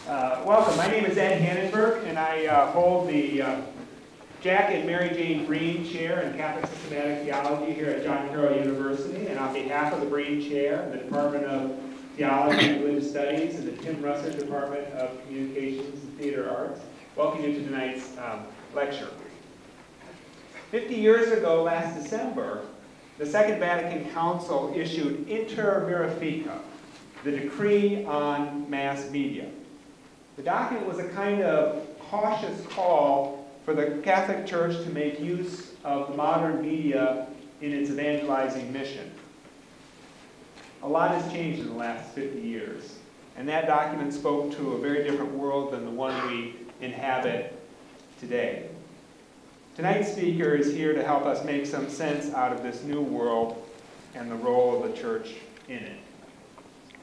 Welcome. My name is Ed Hannenberg, and I hold the Jack and Mary Jane Breen Chair in Catholic Systematic Theology here at John Carroll University. And on behalf of the Breen Chair, the Department of Theology and Religious Studies, and the Tim Russert Department of Communications and Theater Arts, welcome you to tonight's lecture. 50 years ago, last December, the Second Vatican Council issued Inter Mirifica, the decree on mass media. The document was a kind of cautious call for the Catholic Church to make use of the modern media in its evangelizing mission. A lot has changed in the last 50 years, and that document spoke to a very different world than the one we inhabit today. Tonight's speaker is here to help us make some sense out of this new world and the role of the Church in it.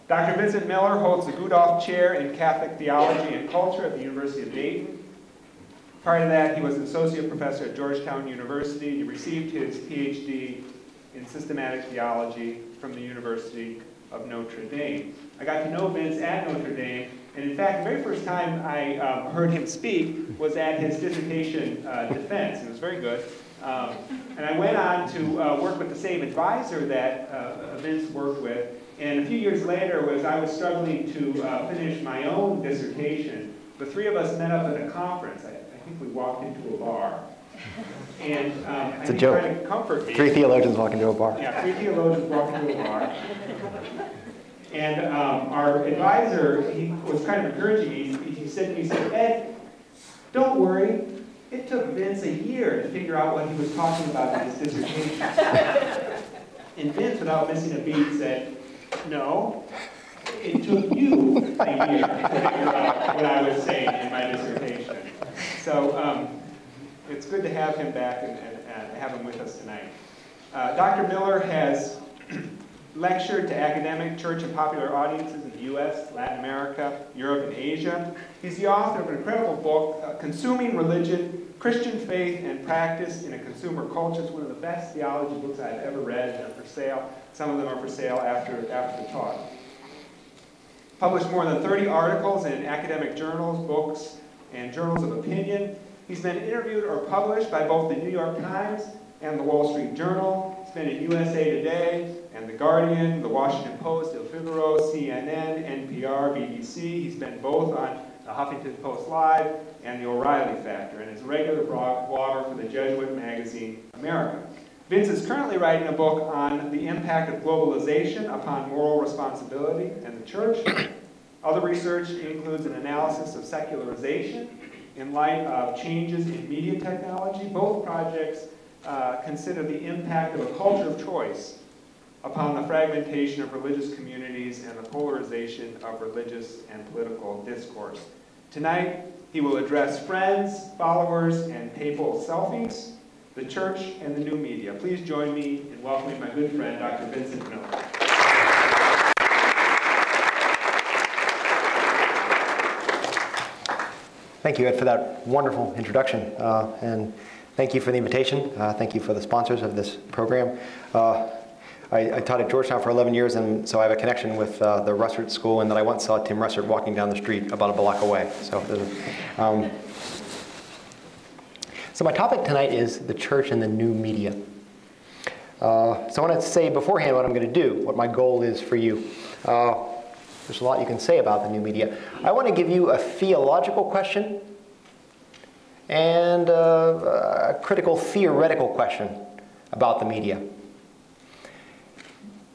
Dr. Vincent Miller holds the Gudolf Chair in Catholic Theology and Culture at the University of Dayton. Prior to that, he was an associate professor at Georgetown University. He received his Ph.D. in systematic theology from the University of Notre Dame. I got to know Vince at Notre Dame, and in fact, the very first time I heard him speak was at his dissertation defense. It was very good. And I went on to work with the same advisor that Vince worked with. And a few years later, as I was struggling to finish my own dissertation, the three of us met up at a conference. I think we walked into a bar. And it's a joke. Trying to comfort me. Three theologians walk into a bar. Yeah, three theologians walked into a bar. And our advisor, he was kind of encouraging me. He said to me, Ed, don't worry. It took Vince a year to figure out what he was talking about in his dissertation. And Vince, without missing a beat, said, no, it took you a year to figure out what I was saying in my dissertation. So it's good to have him back and have him with us tonight. Dr. Miller has lectured to academic, church, and popular audiences in the U.S., Latin America, Europe, and Asia. He's the author of an incredible book, Consuming Religion, Christian Faith and Practice in a Consumer Culture. It's one of the best theology books I've ever read, and they're for sale. Some of them are for sale after the talk. Published more than 30 articles in academic journals, books, and journals of opinion. He's been interviewed or published by both the New York Times and the Wall Street Journal. He's been in USA Today and The Guardian, The Washington Post, El Figaro, CNN, NPR, BBC. He's been both on the Huffington Post Live and the O'Reilly Factor, and is a regular blogger for the Jesuit magazine America. Vince is currently writing a book on the impact of globalization upon moral responsibility and the Church. Other research includes an analysis of secularization in light of changes in media technology. Both projects consider the impact of a culture of choice upon the fragmentation of religious communities and the polarization of religious and political discourse. Tonight, he will address friends, followers, and papal selfies, the Church, and the new media. Please join me in welcoming my good friend, Dr. Vincent Miller. Thank you, Ed, for that wonderful introduction. And thank you for the invitation. Thank you for the sponsors of this program. I taught at Georgetown for 11 years, and so I have a connection with the Russert School, and that I once saw Tim Russert walking down the street about a block away. So my topic tonight is the Church and the new media. So I want to say beforehand what I'm going to do, what my goal is for you. There's a lot you can say about the new media. I want to give you a theological question and a critical theoretical question about the media.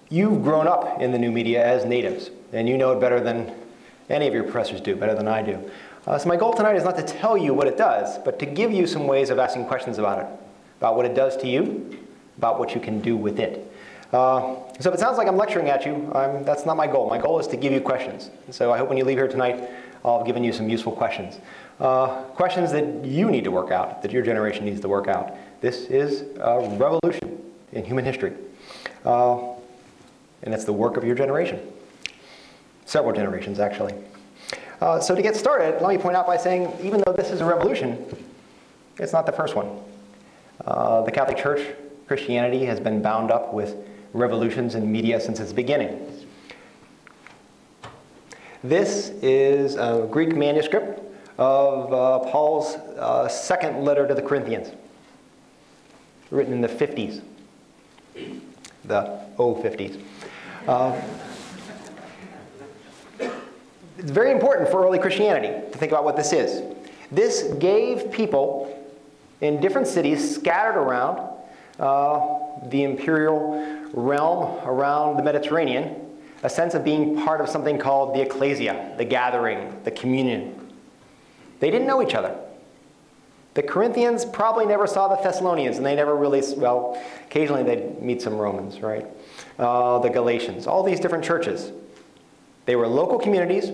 You've grown up in the new media as natives, and you know it better than any of your professors do, better than I do. So my goal tonight is not to tell you what it does, but to give you some ways of asking questions about it, about what it does to you, about what you can do with it. So if it sounds like I'm lecturing at you, that's not my goal. My goal is to give you questions. So I hope when you leave here tonight, I'll have given you some useful questions. Questions that you need to work out, that your generation needs to work out. This is a revolution in human history. And it's the work of your generation. Several generations, actually. So to get started, let me point out by saying, even though this is a revolution, it's not the first one. The Catholic Church, Christianity, has been bound up with revolutions in media since its beginning. This is a Greek manuscript of Paul's second letter to the Corinthians, written in the 50s, the 50s. It's very important for early Christianity to think about what this is. This gave people in different cities scattered around the imperial realm around the Mediterranean a sense of being part of something called the ecclesia, the gathering, the communion. They didn't know each other. The Corinthians probably never saw the Thessalonians, and they never really, well, occasionally they'd meet some Romans, right? The Galatians, all these different churches. They were local communities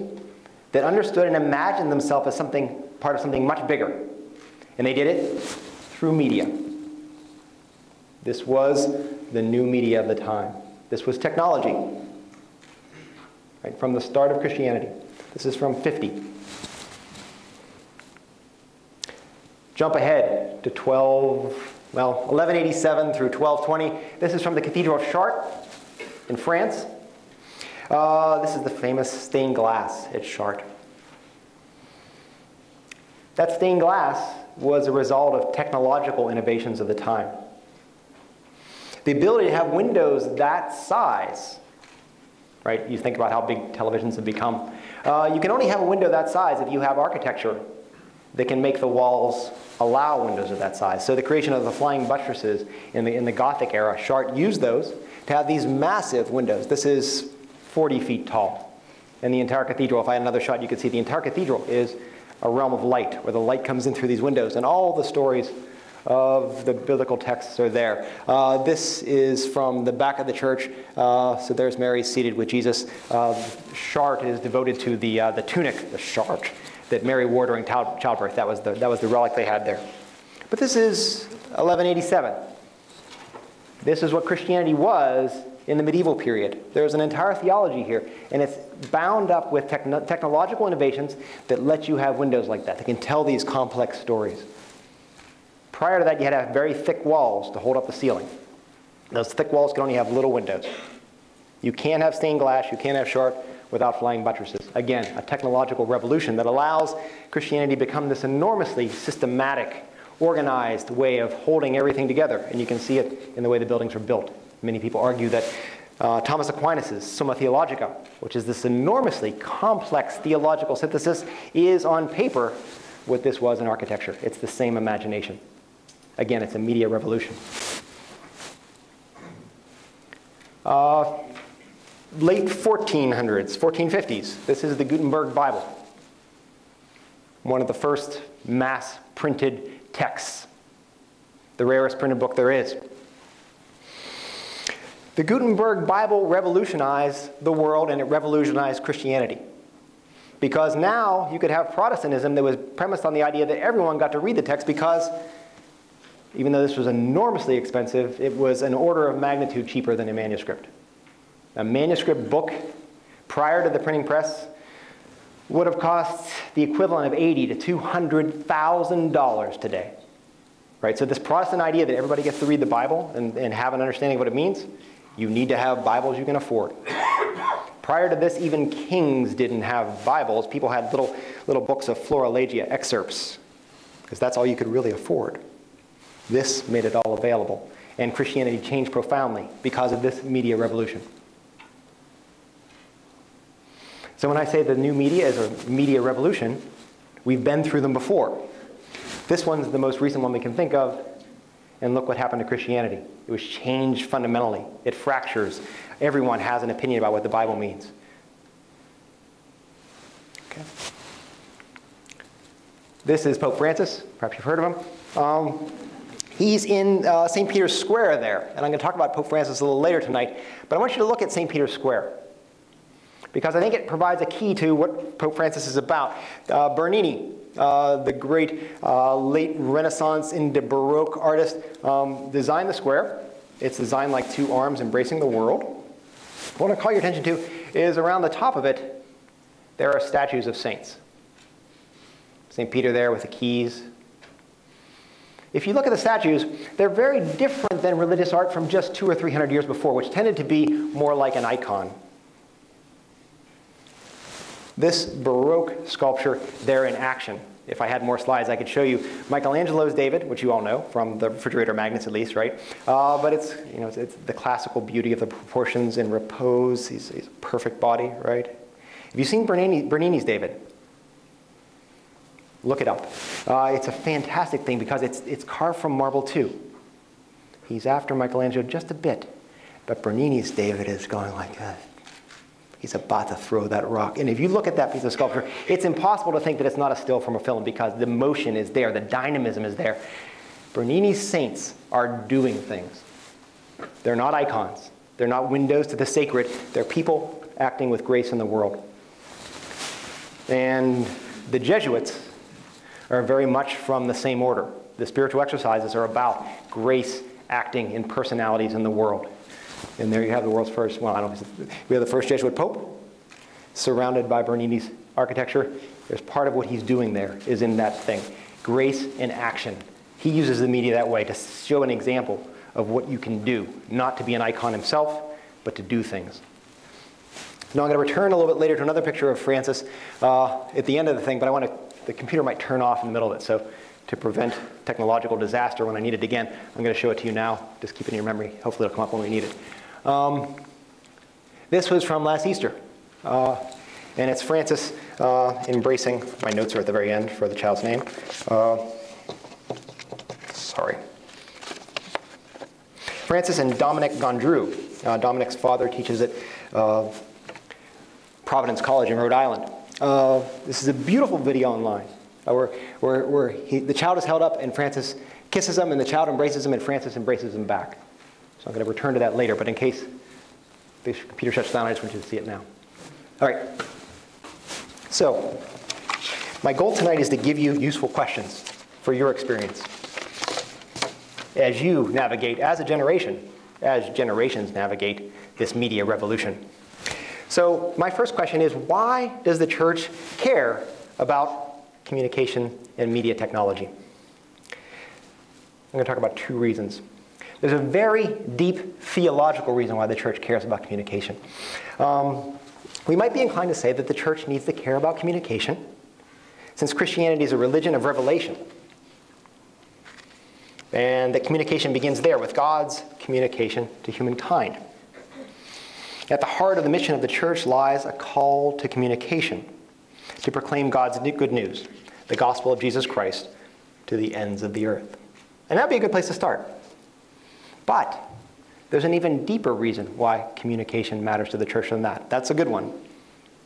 that understood and imagined themselves as something, part of something much bigger. And they did it through media. This was the new media of the time. This was technology, right, from the start of Christianity. This is from 50. Jump ahead to 1187 through 1220. This is from the Cathedral of Chartres in France. This is the famous stained glass at Chartres. That stained glass was a result of technological innovations of the time. The ability to have windows that size, right? You think about how big televisions have become. You can only have a window that size if you have architecture that can make the walls allow windows of that size. So the creation of the flying buttresses in the Gothic era, Chartres used those to have these massive windows. This is 40 feet tall. And the entire cathedral, if I had another shot, you could see the entire cathedral is a realm of light, where the light comes in through these windows, and all the stories of the biblical texts are there. This is from the back of the church. So there's Mary seated with Jesus. Chartres is devoted to the tunic, the chartre, that Mary wore during childbirth. That was the relic they had there. But this is 1187. This is what Christianity was in the medieval period. There's an entire theology here, and it's bound up with technological innovations that let you have windows like that. They can tell these complex stories. Prior to that, you had to have very thick walls to hold up the ceiling. Those thick walls could only have little windows. You can't have stained glass, you can't have Chartres without flying buttresses. Again, a technological revolution that allows Christianity to become this enormously systematic, organized way of holding everything together. And you can see it in the way the buildings are built. Many people argue that Thomas Aquinas' Summa Theologica, which is this enormously complex theological synthesis, is on paper what this was in architecture. It's the same imagination. Again, it's a media revolution. Late 1400s, 1450s, this is the Gutenberg Bible. One of the first mass printed texts. The rarest printed book there is. The Gutenberg Bible revolutionized the world, and it revolutionized Christianity. Because now you could have Protestantism that was premised on the idea that everyone got to read the text, because even though this was enormously expensive, it was an order of magnitude cheaper than a manuscript. A manuscript book prior to the printing press would have cost the equivalent of $80,000 to $200,000 today. Right? So this Protestant idea that everybody gets to read the Bible and have an understanding of what it means, you need to have Bibles you can afford. Prior to this, even kings didn't have Bibles. People had little books of Florilegia excerpts, because that's all you could really afford. This made it all available. And Christianity changed profoundly because of this media revolution. So when I say the new media is a media revolution, we've been through them before. This one's the most recent one we can think of, and look what happened to Christianity. It was changed fundamentally. It fractures. Everyone has an opinion about what the Bible means. Okay. This is Pope Francis. Perhaps you've heard of him. He's in St. Peter's Square there, and I'm going to talk about Pope Francis a little later tonight, but I want you to look at St. Peter's Square, because I think it provides a key to what Pope Francis is about. Bernini, the great late Renaissance into Baroque artist, designed the square. It's designed like two arms embracing the world. What I want to call your attention to is around the top of it, there are statues of saints. St. Peter there with the keys. If you look at the statues, they're very different than religious art from just 200 or 300 years before, which tended to be more like an icon. This Baroque sculpture there in action. If I had more slides, I could show you Michelangelo's David, which you all know from the refrigerator magnets at least, right? But it's, it's the classical beauty of the proportions and repose. He's a perfect body, right? Have you seen Bernini's David? Look it up. It's a fantastic thing because it's carved from marble too. He's after Michelangelo just a bit, but Bernini's David is going like this. He's about to throw that rock. And if you look at that piece of sculpture, it's impossible to think that it's not a still from a film because the motion is there, the dynamism is there. Bernini's saints are doing things. They're not icons. They're not windows to the sacred. They're people acting with grace in the world. And the Jesuits are very much from the same order. The spiritual exercises are about grace acting in personalities in the world. And there you have the world's first, well, we have the first Jesuit Pope, surrounded by Bernini's architecture. There's part of what he's doing there is in that thing. Grace in action. He uses the media that way to show an example of what you can do, not to be an icon himself, but to do things. Now I'm going to return a little bit later to another picture of Francis at the end of the thing, but the computer might turn off in the middle of it, so to prevent technological disaster when I need it again, I'm going to show it to you now. Just keep it in your memory. Hopefully it'll come up when we need it. This was from last Easter. And it's Francis embracing, my notes are at the very end for the child's name. Sorry. Francis and Dominic Gondreau. Dominic's father teaches at Providence College in Rhode Island. This is a beautiful video online. Where the child is held up and Francis kisses him and the child embraces him and Francis embraces him back. So I'm going to return to that later, but in case the computer shuts down, I just want you to see it now. All right. So my goal tonight is to give you useful questions for your experience as you navigate, as generations navigate this media revolution. So my first question is, why does the church care about communication and media technology? I'm going to talk about two reasons. There's a very deep theological reason why the church cares about communication. We might be inclined to say that the church needs to care about communication since Christianity is a religion of revelation. And that communication begins there with God's communication to humankind. At the heart of the mission of the church lies a call to communication, to proclaim God's good news, the gospel of Jesus Christ, to the ends of the earth. And that would be a good place to start. But there's an even deeper reason why communication matters to the church than that. That's a good one.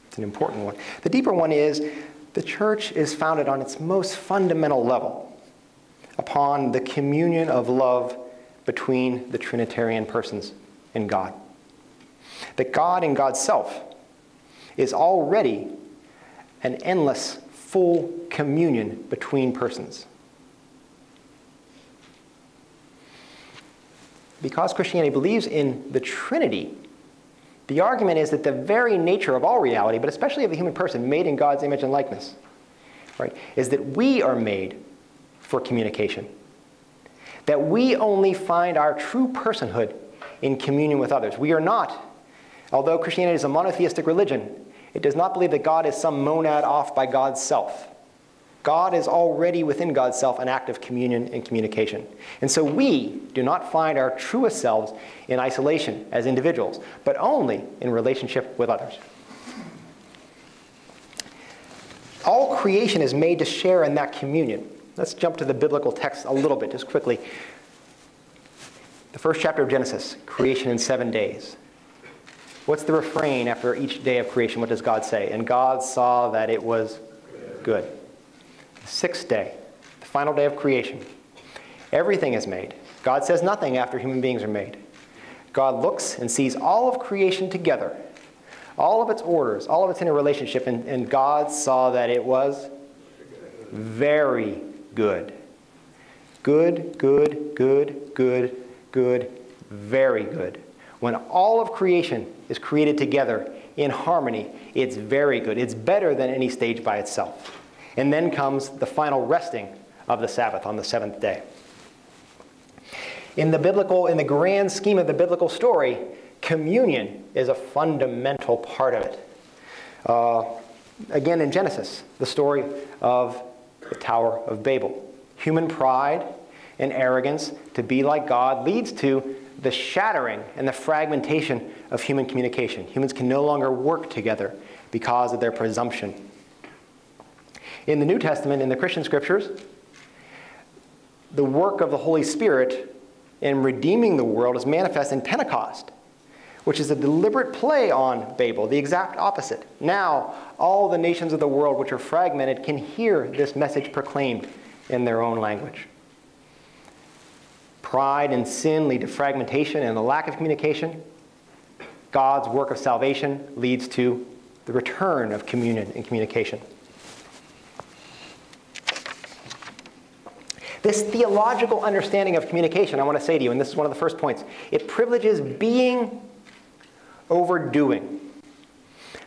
It's an important one. The deeper one is the church is founded on its most fundamental level upon the communion of love between the Trinitarian persons in God. That God in God's self is already an endless, full communion between persons. Because Christianity believes in the Trinity, the argument is that the very nature of all reality, but especially of the human person made in God's image and likeness, right, is that we are made for communication. That we only find our true personhood in communion with others. We are not, although Christianity is a monotheistic religion, it does not believe that God is some monad off by God's self. God is already within God's self an act of communion and communication. And so we do not find our truest selves in isolation as individuals, but only in relationship with others. All creation is made to share in that communion. Let's jump to the biblical text a little bit, just quickly. The first chapter of Genesis, creation in 7 days. What's the refrain after each day of creation? What does God say? And God saw that it was good. The sixth day, the final day of creation. Everything is made. God says nothing after human beings are made. God looks and sees all of creation together, all of its orders, all of its interrelationship, and God saw that it was very good. Good, good, good, good, good, very good. When all of creation is created together in harmony, it's very good. It's better than any stage by itself. And then comes the final resting of the Sabbath on the seventh day. In the grand scheme of the biblical story, communion is a fundamental part of it. Again, in Genesis, the story of the Tower of Babel. Human pride and arrogance to be like God leads to the shattering and the fragmentation of human communication. Humans can no longer work together because of their presumption. In the New Testament, in the Christian scriptures, the work of the Holy Spirit in redeeming the world is manifest in Pentecost, which is a deliberate play on Babel, the exact opposite. Now, all the nations of the world which are fragmented can hear this message proclaimed in their own language. Pride and sin lead to fragmentation and the lack of communication. God's work of salvation leads to the return of communion and communication. This theological understanding of communication, I want to say to you, and this is one of the first points, it privileges being over doing.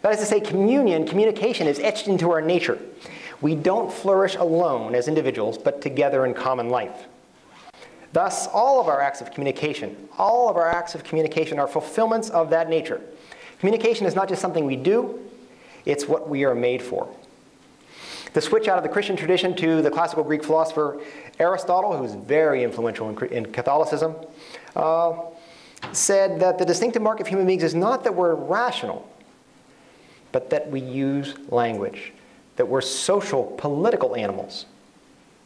That is to say, communication is etched into our nature. We don't flourish alone as individuals, but together in common life. Thus, all of our acts of communication are fulfillments of that nature. Communication is not just something we do, it's what we are made for. The switch out of the Christian tradition to the classical Greek philosopher Aristotle, who was very influential in Catholicism, said that the distinctive mark of human beings is not that we're rational, but that we use language, that we're social, political animals.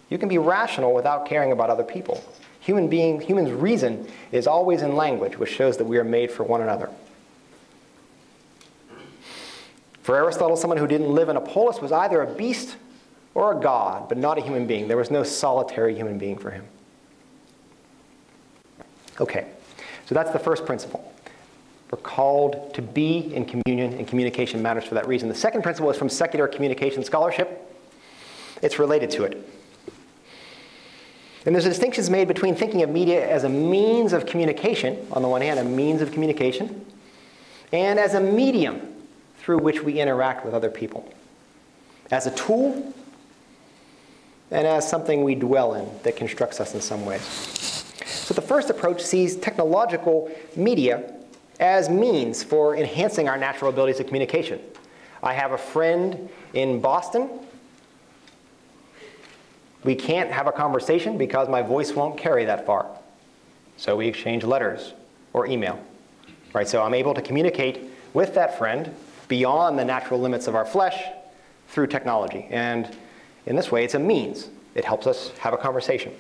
You can be rational without caring about other people. Humans' reason is always in language, which shows that we are made for one another. For Aristotle, someone who didn't live in a polis was either a beast or a god, but not a human being. There was no solitary human being for him. Okay, so that's the first principle. We're called to be in communion, and communication matters for that reason. The second principle is from secular communication scholarship. It's related to it. And there's distinctions made between thinking of media as a means of communication, on the one hand, a means of communication, and as a medium through which we interact with other people. As a tool, and as something we dwell in that constructs us in some ways. So the first approach sees technological media as means for enhancing our natural abilities of communication. I have a friend in Boston. We can't have a conversation because my voice won't carry that far. So we exchange letters or email. Right? So I'm able to communicate with that friend beyond the natural limits of our flesh through technology. And in this way, it's a means. It helps us have a conversation.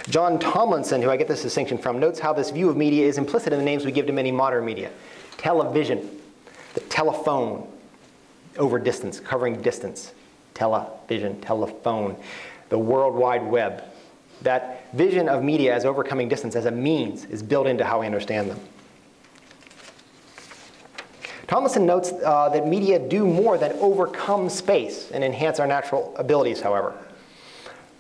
John Tomlinson, who I get this distinction from, notes how this view of media is implicit in the names we give to many modern media. Television, the telephone, over distance, covering distance. Television, telephone, the World Wide Web. That vision of media as overcoming distance as a means is built into how we understand them. Tomlinson notes that media do more than overcome space and enhance our natural abilities, however.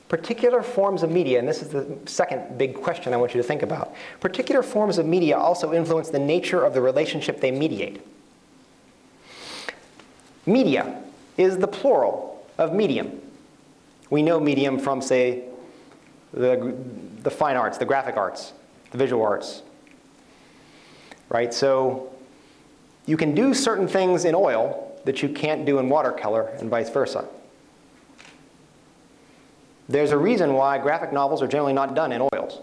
Particular forms of media, and this is the second big question I want you to think about. Particular forms of media also influence the nature of the relationship they mediate. Media is the plural of medium. We know medium from, say, the fine arts, the graphic arts, the visual arts. Right? So you can do certain things in oil that you can't do in watercolor, and vice versa. There's a reason why graphic novels are generally not done in oils.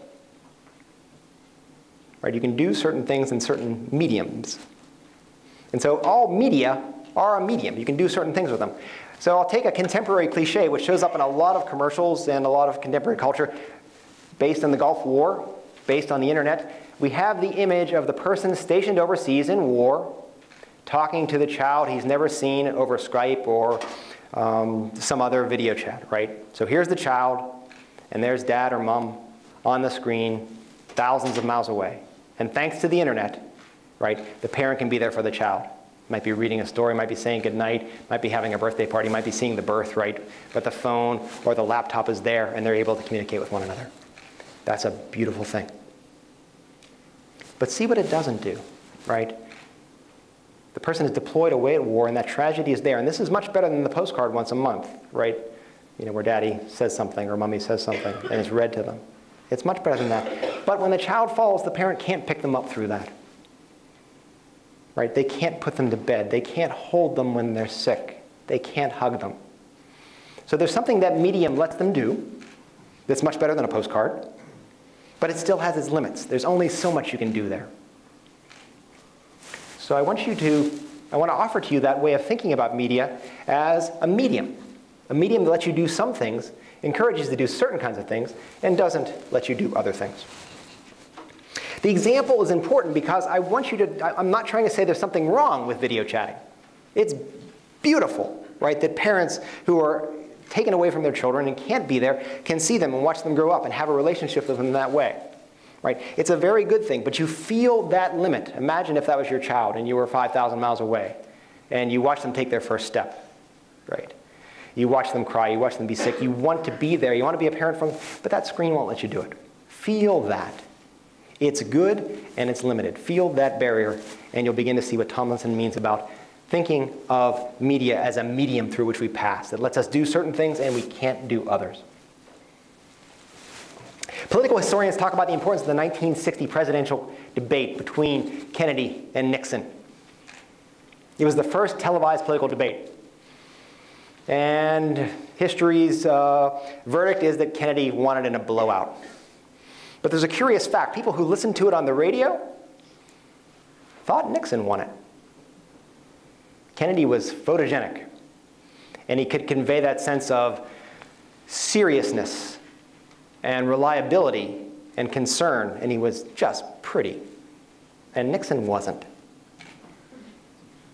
Right? You can do certain things in certain mediums. And so all media are a medium. You can do certain things with them. So I'll take a contemporary cliche, which shows up in a lot of commercials and a lot of contemporary culture, based on the Gulf War, based on the internet. We have the image of the person stationed overseas in war, talking to the child he's never seen over Skype or some other video chat, right? So here's the child, and there's dad or mom on the screen, thousands of miles away. And thanks to the internet, right, the parent can be there for the child. Might be reading a story, might be saying goodnight, might be having a birthday party, might be seeing the birth, right? But the phone or the laptop is there, and they're able to communicate with one another. That's a beautiful thing. But see what it doesn't do, right? The person is deployed away at war, and that tragedy is there. And this is much better than the postcard once a month, right? You know, where daddy says something or mommy says something, and it's read to them. It's much better than that. But when the child falls, the parent can't pick them up through that. right? They can't put them to bed. They can't hold them when they're sick. They can't hug them. So there's something that medium lets them do that's much better than a postcard, but it still has its limits. There's only so much you can do there. So I want to offer to you that way of thinking about media as a medium that lets you do some things, encourages you to do certain kinds of things, and doesn't let you do other things. The example is important because I'm not trying to say there's something wrong with video chatting. It's beautiful, right, that parents who are taken away from their children and can't be there can see them and watch them grow up and have a relationship with them in that way. Right? It's a very good thing, but you feel that limit. Imagine if that was your child and you were 5,000 miles away and you watch them take their first step. Right? You watch them cry, you watch them be sick, you want to be there, you want to be a parent for them, but that screen won't let you do it. Feel that. It's good and it's limited. Feel that barrier and you'll begin to see what Tomlinson means about thinking of media as a medium through which we pass that lets us do certain things and we can't do others. Political historians talk about the importance of the 1960 presidential debate between Kennedy and Nixon. It was the first televised political debate. And history's verdict is that Kennedy won it in a blowout. But there's a curious fact. People who listened to it on the radio thought Nixon won it. Kennedy was photogenic, and he could convey that sense of seriousness and reliability and concern, and he was just pretty. And Nixon wasn't.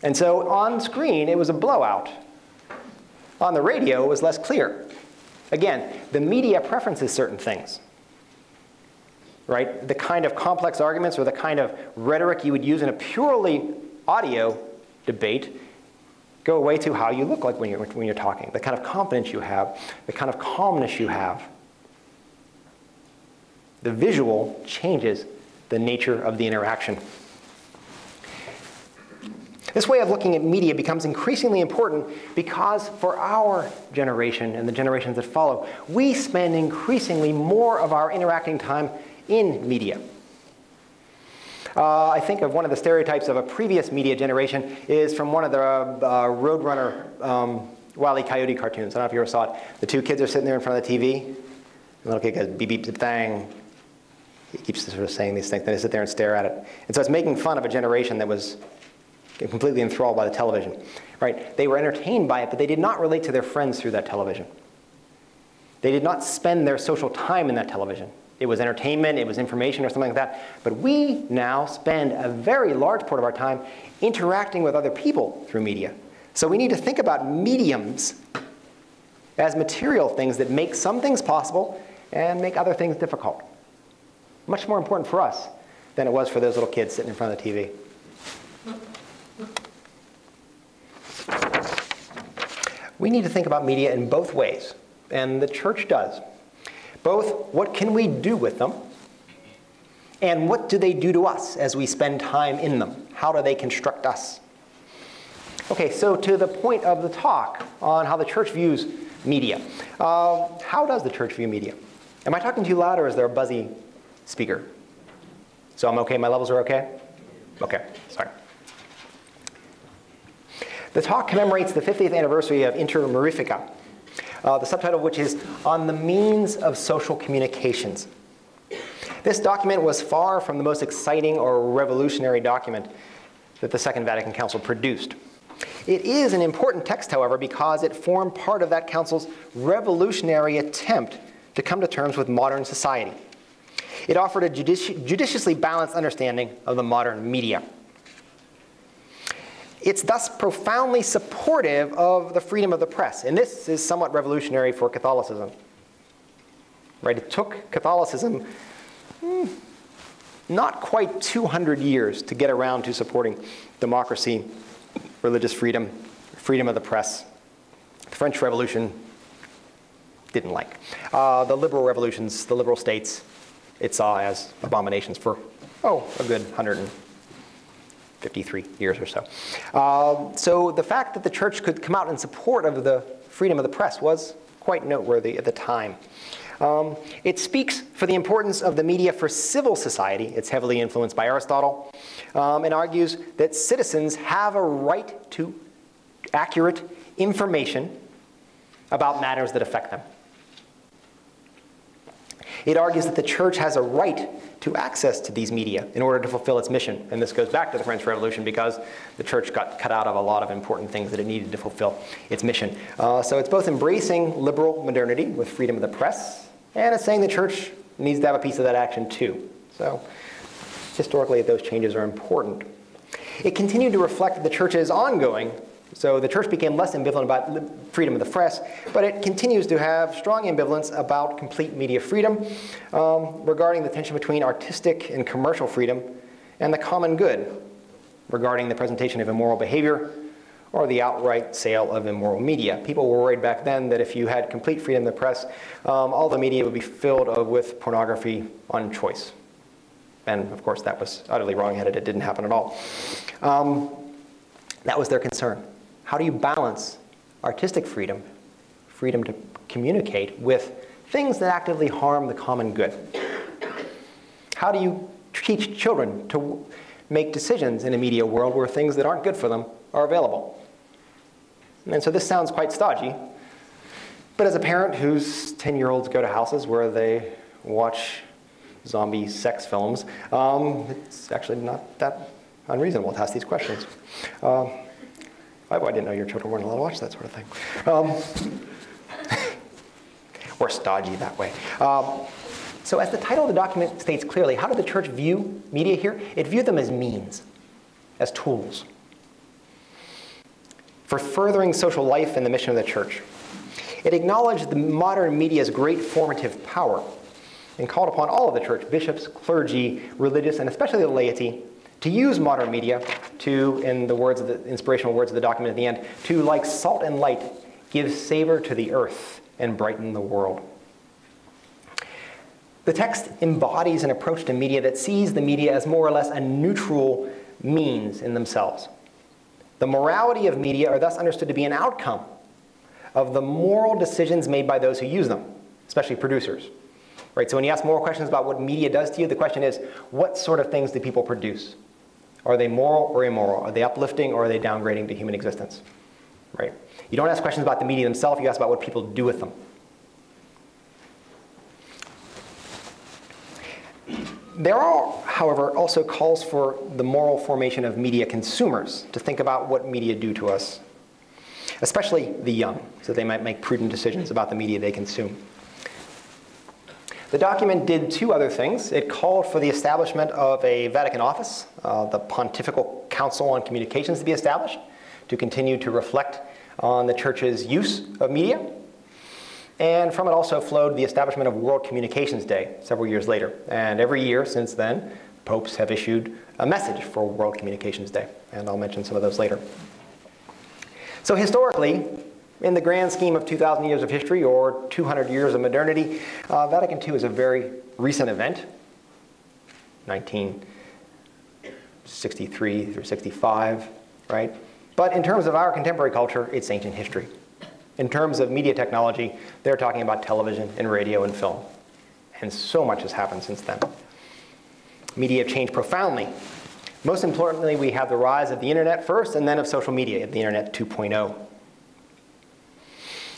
And so on screen, it was a blowout. On the radio, it was less clear. Again, the media preferences certain things. Right? The kind of complex arguments or the kind of rhetoric you would use in a purely audio debate go away to how you look like when you're talking, the kind of confidence you have, the kind of calmness you have. The visual changes the nature of the interaction. This way of looking at media becomes increasingly important because for our generation and the generations that follow, we spend increasingly more of our interacting time in media. I think of one of the stereotypes of a previous media generation is from one of the Roadrunner Wile E. Coyote cartoons. I don't know if you ever saw it. The two kids are sitting there in front of the TV. The little kid goes, beep, beep, zip, thang. He keeps sort of saying these things. Then they sit there and stare at it. And so it's making fun of a generation that was completely enthralled by the television. Right? They were entertained by it, but they did not relate to their friends through that television. They did not spend their social time in that television. It was entertainment, it was information or something like that. But we now spend a very large part of our time interacting with other people through media. So we need to think about mediums as material things that make some things possible and make other things difficult. Much more important for us than it was for those little kids sitting in front of the TV. We need to think about media in both ways, and the church does. Both, what can we do with them? And what do they do to us as we spend time in them? How do they construct us? Okay, so to the point of the talk on how the church views media. How does the church view media? Am I talking too loud or is there a buzzy speaker? So I'm okay, my levels are okay? Okay, sorry. The talk commemorates the 50th anniversary of Inter Mirifica. The subtitle of which is On the Means of Social Communications. This document was far from the most exciting or revolutionary document that the Second Vatican Council produced. It is an important text, however, because it formed part of that council's revolutionary attempt to come to terms with modern society. It offered a judiciously balanced understanding of the modern media. It's thus profoundly supportive of the freedom of the press. And this is somewhat revolutionary for Catholicism. Right? It took Catholicism not quite 200 years to get around to supporting democracy, religious freedom, freedom of the press. The French Revolution didn't like. The liberal revolutions, the liberal states, it saw as abominations for, a good 153 years or so. So the fact that the church could come out in support of the freedom of the press was quite noteworthy at the time. It speaks for the importance of the media for civil society. It's heavily influenced by Aristotle, and argues that citizens have a right to accurate information about matters that affect them. It argues that the church has a right to access to these media in order to fulfill its mission. And this goes back to the French Revolution because the church got cut out of a lot of important things that it needed to fulfill its mission. So it's both embracing liberal modernity with freedom of the press, and it's saying the church needs to have a piece of that action too. So historically, those changes are important. It continued to reflect the church's ongoing. So the church became less ambivalent about freedom of the press, but it continues to have strong ambivalence about complete media freedom regarding the tension between artistic and commercial freedom and the common good regarding the presentation of immoral behavior or the outright sale of immoral media. People were worried back then that if you had complete freedom of the press, all the media would be filled with pornography on choice. And of course, that was utterly wrong-headed. It didn't happen at all. That was their concern. How do you balance artistic freedom, freedom to communicate, with things that actively harm the common good? How do you teach children to make decisions in a media world where things that aren't good for them are available? And so this sounds quite stodgy, but as a parent whose 10-year-olds go to houses where they watch zombie sex films, it's actually not that unreasonable to ask these questions. I didn't know your children weren't allowed to watch that sort of thing. Or stodgy that way. So as the title of the document states clearly, how did the church view media here? It viewed them as means, as tools, for furthering social life and the mission of the church. It acknowledged the modern media's great formative power and called upon all of the church, bishops, clergy, religious, and especially the laity, to use modern media to, in the words of the inspirational words of the document at the end, to, like salt and light, give savor to the earth and brighten the world. The text embodies an approach to media that sees the media as more or less a neutral means in themselves. The morality of media are thus understood to be an outcome of the moral decisions made by those who use them, especially producers. Right? So when you ask moral questions about what media does to you, the question is, what sort of things do people produce? Are they moral or immoral? Are they uplifting or are they downgrading to human existence? Right? You don't ask questions about the media themselves, you ask about what people do with them. There are, however, also calls for the moral formation of media consumers to think about what media do to us, especially the young, so they might make prudent decisions about the media they consume. The document did two other things. It called for the establishment of a Vatican office, the Pontifical Council on Communications, to be established to continue to reflect on the church's use of media. And from it also flowed the establishment of World Communications Day several years later. And every year since then, popes have issued a message for World Communications Day. And I'll mention some of those later. So historically, in the grand scheme of 2,000 years of history or 200 years of modernity, Vatican II is a very recent event, 1963 through 65, right? But in terms of our contemporary culture, it's ancient history. In terms of media technology, they're talking about television and radio and film. And so much has happened since then. Media have changed profoundly. Most importantly, we have the rise of the internet first, and then of social media, the internet 2.0.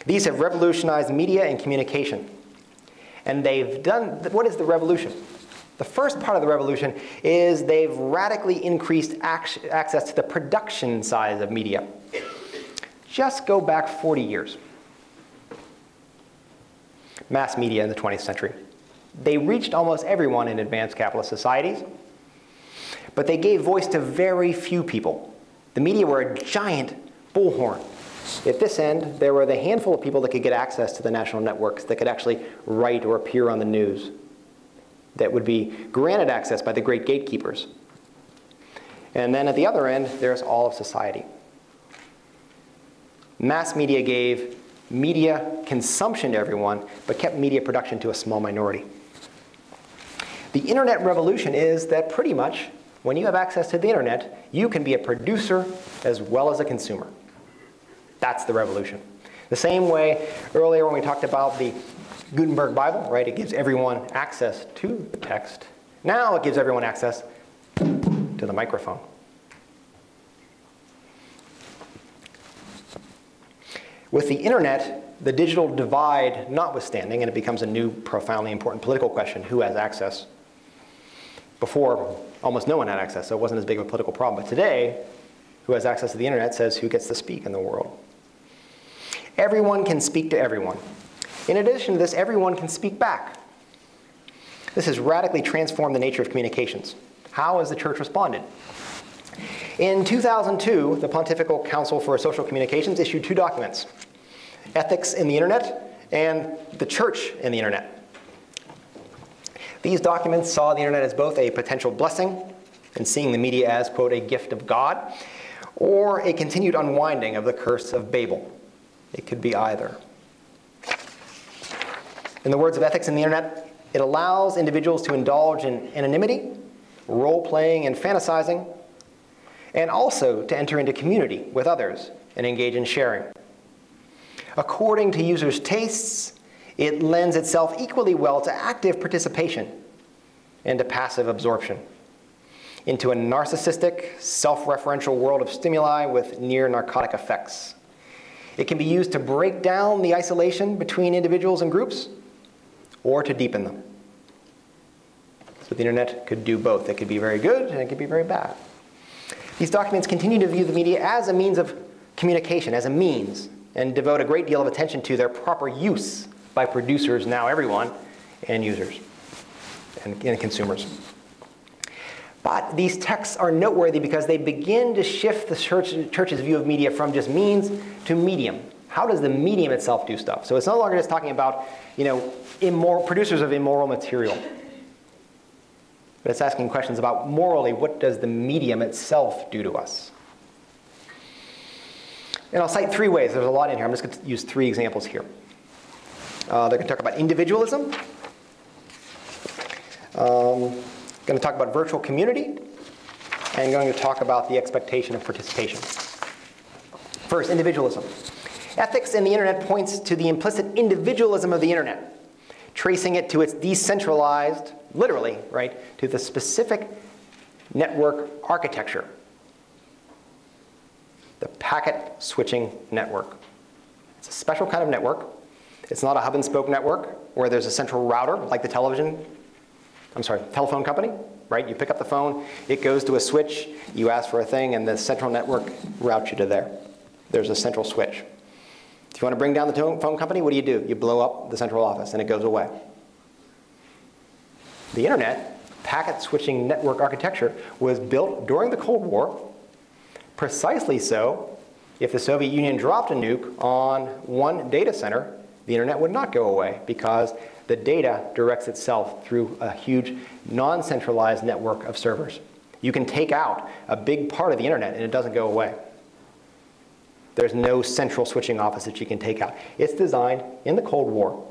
These have revolutionized media and communication. And they've done, what is the revolution? The first part of the revolution is they've radically increased access to the production side of media. Just go back 40 years. Mass media in the 20th century. They reached almost everyone in advanced capitalist societies, but they gave voice to very few people. The media were a giant bullhorn. At this end, there were the handful of people that could get access to the national networks, that could actually write or appear on the news, that would be granted access by the great gatekeepers. And then at the other end, there's all of society. Mass media gave media consumption to everyone, but kept media production to a small minority. The internet revolution is that pretty much, when you have access to the internet, you can be a producer as well as a consumer. That's the revolution. The same way earlier when we talked about the Gutenberg Bible, right? It gives everyone access to the text. Now it gives everyone access to the microphone. With the internet, the digital divide notwithstanding, and it becomes a new, profoundly important political question, who has access? Before, almost no one had access, so it wasn't as big of a political problem. But today, who has access to the internet says who gets to speak in the world. Everyone can speak to everyone. In addition to this, everyone can speak back. This has radically transformed the nature of communications. How has the church responded? In 2002, the Pontifical Council for Social Communications issued 2 documents, Ethics in the Internet and The Church in the Internet. These documents saw the internet as both a potential blessing and seeing the media as, quote, a gift of God, or a continued unwinding of the curse of Babel. It could be either. In the words of Ethics in the Internet, it allows individuals to indulge in anonymity, role-playing and fantasizing, and also to enter into community with others and engage in sharing. According to users' tastes, it lends itself equally well to active participation and to passive absorption into a narcissistic, self-referential world of stimuli with near-narcotic effects. It can be used to break down the isolation between individuals and groups or to deepen them. So the internet could do both. It could be very good and it could be very bad. These documents continue to view the media as a means of communication, as a means, and devote a great deal of attention to their proper use by producers, now everyone, and users and consumers. But these texts are noteworthy because they begin to shift the church's view of media from just means to medium. How does the medium itself do stuff? So it's no longer just talking about, producers of immoral material. But it's asking questions about morally, what does the medium itself do to us? And I'll cite 3 ways. There's a lot in here. I'm just going to use 3 examples here. They're going to talk about individualism. Going to talk about virtual community. And going to talk about the expectation of participation. First, individualism. Ethics in the internet points to the implicit individualism of the internet, tracing it to its decentralized, literally, right, to the specific network architecture. The packet switching network. It's a special kind of network. It's not a hub and spoke network where there's a central router like the telephone company, right? You pick up the phone, it goes to a switch, you ask for a thing, and the central network routes you to there. There's a central switch. If you want to bring down the phone company, what do? You blow up the central office and it goes away. The internet, packet switching network architecture, was built during the Cold War, precisely so if the Soviet Union dropped a nuke on one data center, the internet would not go away because the data directs itself through a huge non-centralized network of servers. You can take out a big part of the internet and it doesn't go away. There's no central switching office that you can take out. It's designed in the Cold War.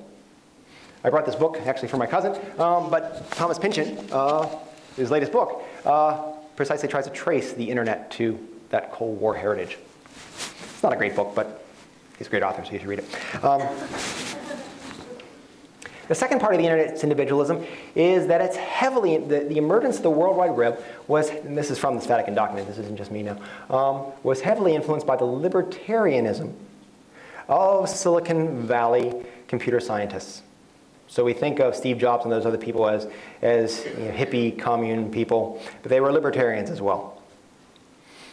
I brought this book actually for my cousin, but Thomas Pynchon, his latest book, precisely tries to trace the internet to that Cold War heritage. It's not a great book, but he's a great author, so you should read it. The second part of the internet's individualism is that it's heavily, the emergence of the World Wide Web was, and this is from this Vatican document, this isn't just me now, was heavily influenced by the libertarianism of Silicon Valley computer scientists. So we think of Steve Jobs and those other people as hippie commune people, but they were libertarians as well.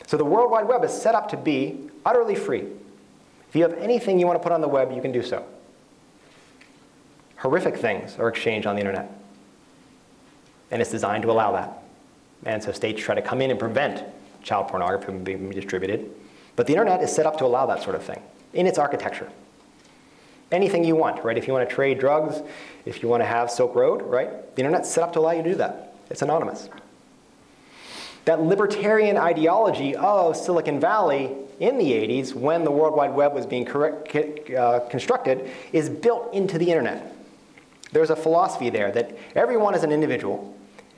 So the World Wide Web is set up to be utterly free. If you have anything you want to put on the web, you can do so. Horrific things are exchanged on the internet. And it's designed to allow that. And so states try to come in and prevent child pornography from being distributed. But the internet is set up to allow that sort of thing in its architecture. Anything you want, right? If you want to trade drugs, if you want to have Silk Road, right? The internet's set up to allow you to do that. It's anonymous. That libertarian ideology of Silicon Valley in the 80s, when the World Wide Web was being constructed, is built into the internet. There's a philosophy there that everyone is an individual,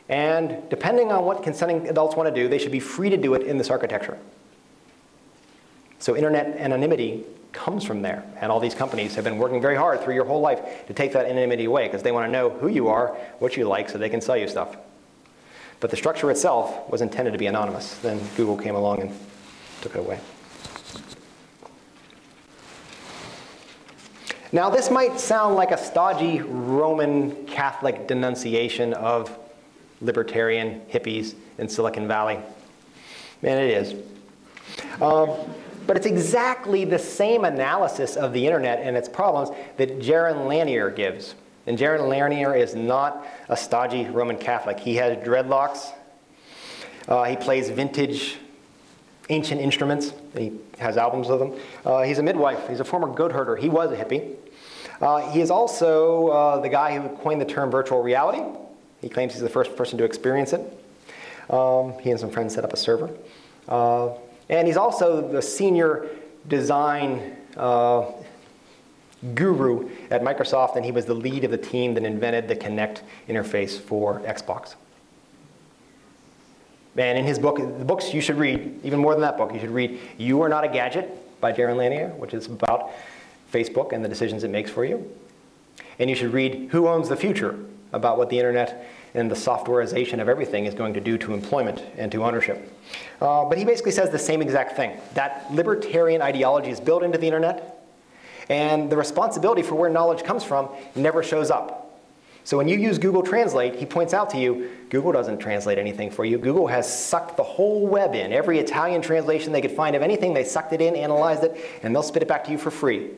and depending on what consenting adults want to do, they should be free to do it in this architecture. So internet anonymity comes from there. And all these companies have been working very hard through your whole life to take that anonymity away because they want to know who you are, what you like, so they can sell you stuff. But the structure itself was intended to be anonymous. Then Google came along and took it away. Now this might sound like a stodgy Roman Catholic denunciation of libertarian hippies in Silicon Valley. And it is. But it's exactly the same analysis of the internet and its problems that Jaron Lanier gives. And Jaron Lanier is not a stodgy Roman Catholic. He has dreadlocks. He plays vintage, ancient instruments. He has albums of them. He's a midwife. He's a former goat herder. He was a hippie. He is also the guy who coined the term virtual reality. He claims he's the first person to experience it. He and some friends set up a server. And he's also the senior design guru at Microsoft, and he was the lead of the team that invented the Kinect interface for Xbox. And in his book, the books you should read, even more than that book, you should read You Are Not a Gadget by Jaron Lanier, which is about Facebook and the decisions it makes for you. And you should read Who Owns the Future, about what the internet and the softwareization of everything is going to do to employment and to ownership. But he basically says the same exact thing. That libertarian ideology is built into the internet, and the responsibility for where knowledge comes from never shows up. So when you use Google Translate, he points out to you, Google doesn't translate anything for you. Google has sucked the whole web in. Every Italian translation they could find of anything, they sucked it in, analyzed it, and they'll spit it back to you for free.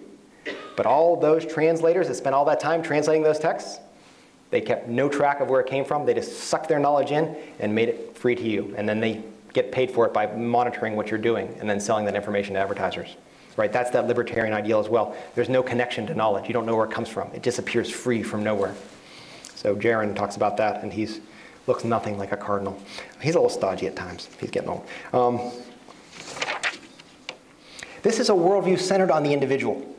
But all those translators that spent all that time translating those texts, they kept no track of where it came from. They just sucked their knowledge in and made it free to you. And then they get paid for it by monitoring what you're doing and then selling that information to advertisers. Right? That's that libertarian ideal as well. There's no connection to knowledge. You don't know where it comes from. It disappears free from nowhere. So Jaron talks about that, and he looks nothing like a cardinal. He's a little stodgy at times. He's getting old. This is a worldview centered on the individual.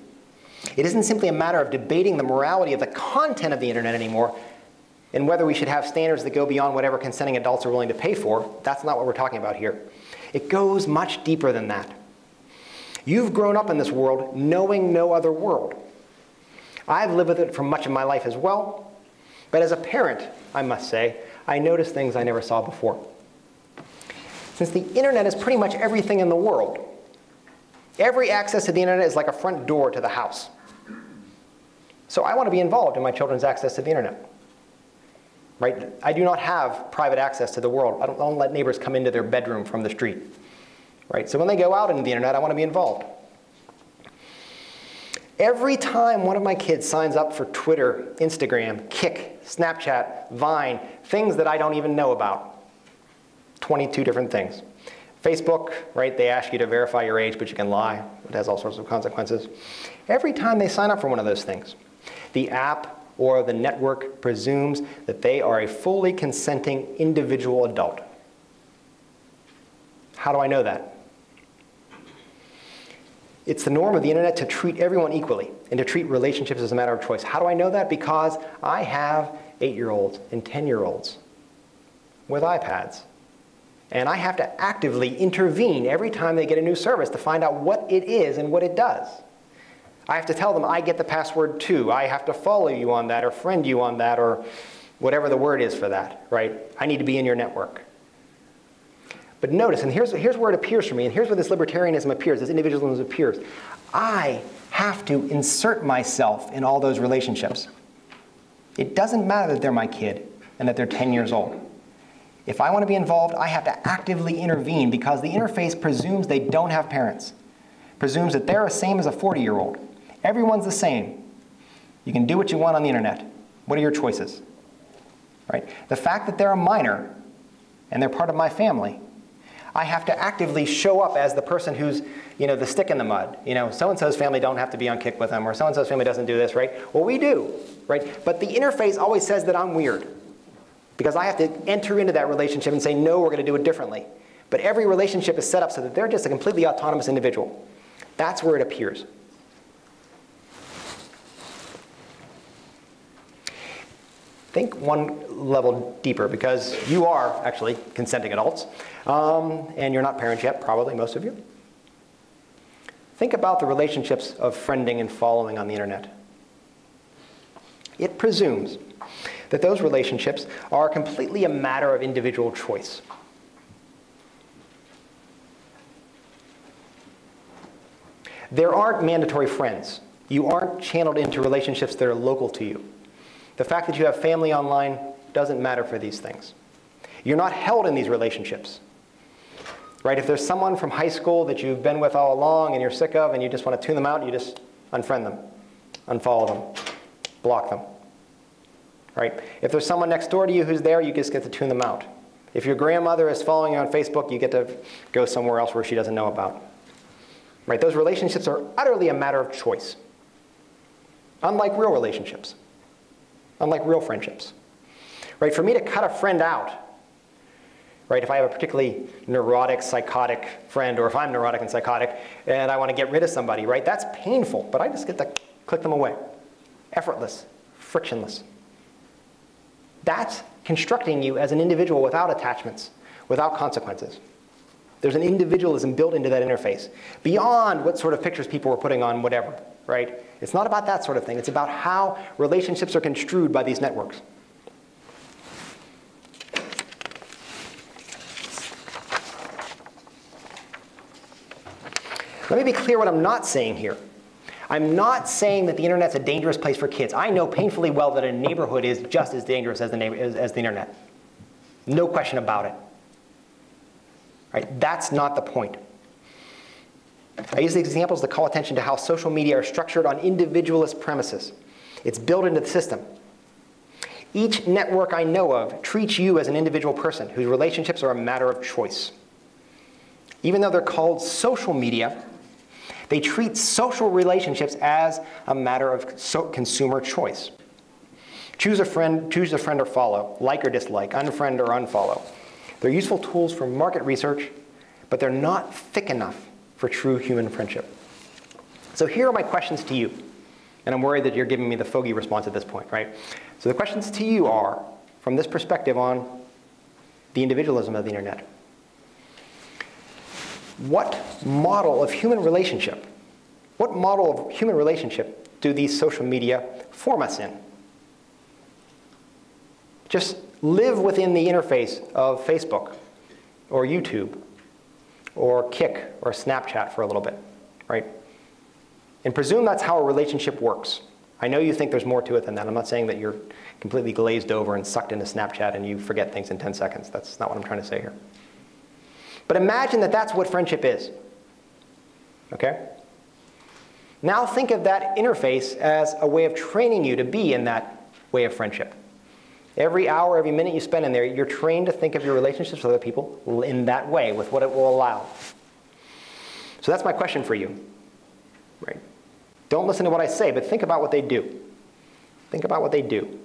It isn't simply a matter of debating the morality of the content of the internet anymore and whether we should have standards that go beyond whatever consenting adults are willing to pay for. That's not what we're talking about here. It goes much deeper than that. You've grown up in this world knowing no other world. I've lived with it for much of my life as well. But as a parent, I must say, I notice things I never saw before. Since the internet is pretty much everything in the world, every access to the internet is like a front door to the house. So I want to be involved in my children's access to the internet. Right? I do not have private access to the world. I don't let neighbors come into their bedroom from the street. Right? So when they go out into the internet, I want to be involved. Every time one of my kids signs up for Twitter, Instagram, Kik, Snapchat, Vine, things that I don't even know about, 22 different things. Facebook, right, they ask you to verify your age, but you can lie. It has all sorts of consequences. Every time they sign up for one of those things, the app or the network presumes that they are a fully consenting individual adult. How do I know that? It's the norm of the internet to treat everyone equally and to treat relationships as a matter of choice. How do I know that? Because I have 8-year-olds and 10-year-olds with iPads. And I have to actively intervene every time they get a new service to find out what it is and what it does. I have to tell them I get the password too. I have to follow you on that or friend you on that or whatever the word is for that, right? I need to be in your network. But notice, and here's where it appears for me, and here's where this libertarianism appears, this individualism appears. I have to insert myself in all those relationships. It doesn't matter that they're my kid and that they're 10 years old. If I want to be involved, I have to actively intervene because the interface presumes they don't have parents. Presumes that they're the same as a 40-year-old. Everyone's the same. You can do what you want on the internet. What are your choices? Right? The fact that they're a minor and they're part of my family, I have to actively show up as the person who's, the stick in the mud. So-and-so's family don't have to be on Kik with them, or so-and-so's family doesn't do this, right? Well, we do, right? But the interface always says that I'm weird because I have to enter into that relationship and say, no, we're going to do it differently. But every relationship is set up so that they're just a completely autonomous individual. That's where it appears. Think one level deeper, because you are actually consenting adults, and you're not parents yet, probably, most of you. Think about the relationships of friending and following on the internet. It presumes that those relationships are completely a matter of individual choice. There aren't mandatory friends. You aren't channeled into relationships that are local to you. The fact that you have family online doesn't matter for these things. You're not held in these relationships. Right? If there's someone from high school that you've been with all along and you're sick of and you just want to tune them out, you just unfriend them, unfollow them, block them. Right? If there's someone next door to you who's there, you just get to tune them out. If your grandmother is following you on Facebook, you get to go somewhere else where she doesn't know about. Right? Those relationships are utterly a matter of choice. Unlike real relationships. Unlike real friendships. Right? For me to cut a friend out, right, if I have a particularly neurotic, psychotic friend, or if I'm neurotic and psychotic, and I want to get rid of somebody, right, that's painful, but I just get to click them away. Effortless, frictionless. That's constructing you as an individual without attachments, without consequences. There's an individualism built into that interface, beyond what sort of pictures people were putting on whatever, right? It's not about that sort of thing. It's about how relationships are construed by these networks. Let me be clear what I'm not saying here. I'm not saying that the internet's a dangerous place for kids. I know painfully well that a neighborhood is just as dangerous as the internet. No question about it. Right? That's not the point. I use these examples to call attention to how social media are structured on individualist premises. It's built into the system. Each network I know of treats you as an individual person whose relationships are a matter of choice. Even though they're called social media, they treat social relationships as a matter of consumer choice. Choose a friend or follow, like or dislike, unfriend or unfollow. They're useful tools for market research, but they're not thick enough for true human friendship. So here are my questions to you. And I'm worried that you're giving me the fogey response at this point, right? So the questions to you are, from this perspective on the individualism of the internet. What model of human relationship do these social media form us in? Just live within the interface of Facebook or YouTube or Kik or Snapchat for a little bit, right? And presume that's how a relationship works. I know you think there's more to it than that. I'm not saying that you're completely glazed over and sucked into Snapchat and you forget things in 10 seconds. That's not what I'm trying to say here. But imagine that that's what friendship is. Okay? Now think of that interface as a way of training you to be in that way of friendship. Every hour, every minute you spend in there, you're trained to think of your relationships with other people in that way, with what it will allow. So that's my question for you. Right? Don't listen to what I say, but think about what they do. Think about what they do.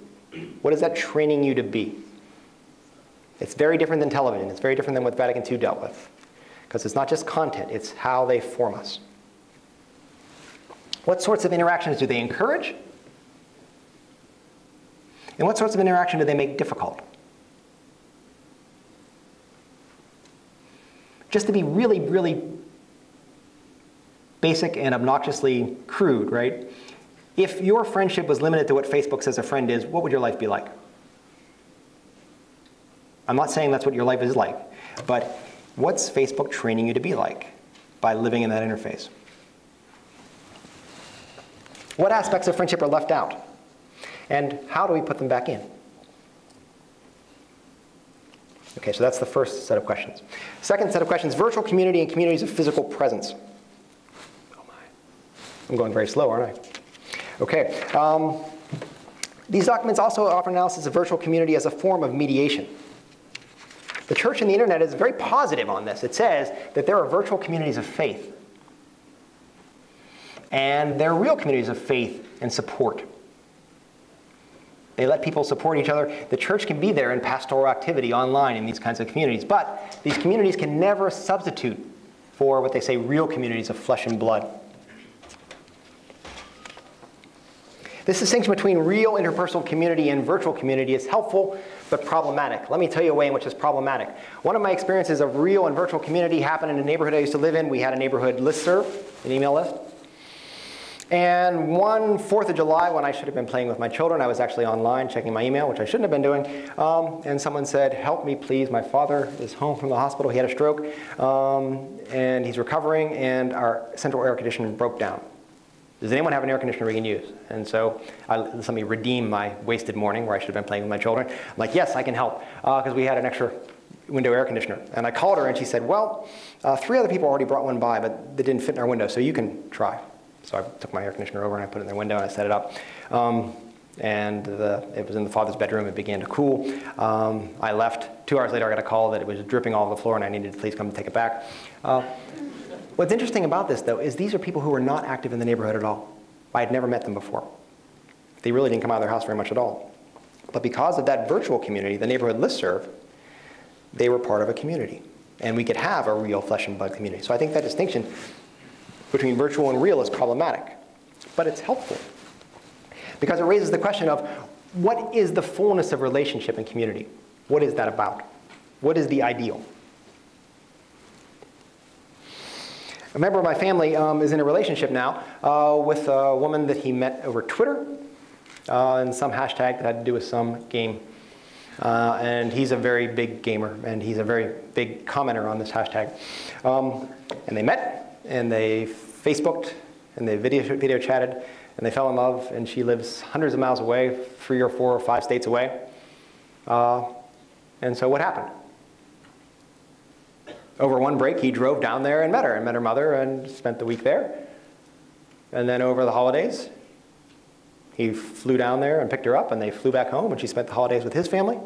What is that training you to be? It's very different than television. It's very different than what Vatican II dealt with. Because it's not just content, it's how they form us. What sorts of interactions do they encourage? And what sorts of interaction do they make difficult? Just to be really, really basic and obnoxiously crude, right? If your friendship was limited to what Facebook says a friend is, what would your life be like? I'm not saying that's what your life is like, but what's Facebook training you to be like by living in that interface? What aspects of friendship are left out? And how do we put them back in? Okay, so that's the first set of questions. Second set of questions, virtual community and communities of physical presence. Oh my. I'm going very slow, aren't I? Okay. These documents also offer analysis of virtual community as a form of mediation. The church and the internet is very positive on this. It says that there are virtual communities of faith. And there are real communities of faith and support. They let people support each other. The church can be there in pastoral activity online in these kinds of communities. But these communities can never substitute for what they say real communities of flesh and blood. This distinction between real interpersonal community and virtual community is helpful but problematic. Let me tell you a way in which it's problematic. One of my experiences of real and virtual community happened in a neighborhood I used to live in. We had a neighborhood listserv, an email list. And one 4th of July, when I should have been playing with my children, I was actually online checking my email, which I shouldn't have been doing. And someone said, help me please, my father is home from the hospital, he had a stroke, and he's recovering, and our central air conditioner broke down. Does anyone have an air conditioner we can use? And so let me redeem my wasted morning where I should have been playing with my children. I'm like, yes, I can help, because we had an extra window air conditioner. And I called her, and she said, well, 3 other people already brought one by, but they didn't fit in our window, so you can try. So I took my air conditioner over and I put it in their window and I set it up. It was in the father's bedroom. It began to cool. I left. 2 hours later, I got a call that it was dripping all over the floor and I needed to please come take it back. What's interesting about this, though, is these are people who were not active in the neighborhood at all. I had never met them before. They really didn't come out of their house very much at all. But because of that virtual community, the neighborhood listserv, they were part of a community. And we could have a real flesh and blood community. So I think that distinction between virtual and real is problematic, but it's helpful because it raises the question of what is the fullness of relationship and community? What is that about? What is the ideal? A member of my family is in a relationship now with a woman that he met over Twitter and some hashtag that had to do with some game. And he's a very big gamer, and he's a very big commenter on this hashtag. And they met. And they Facebooked, and they video chatted, and they fell in love, and she lives hundreds of miles away, 3 or 4 or 5 states away. And so what happened? Over one break, he drove down there and met her mother, and spent the week there. And then over the holidays, he flew down there and picked her up, and they flew back home, and she spent the holidays with his family.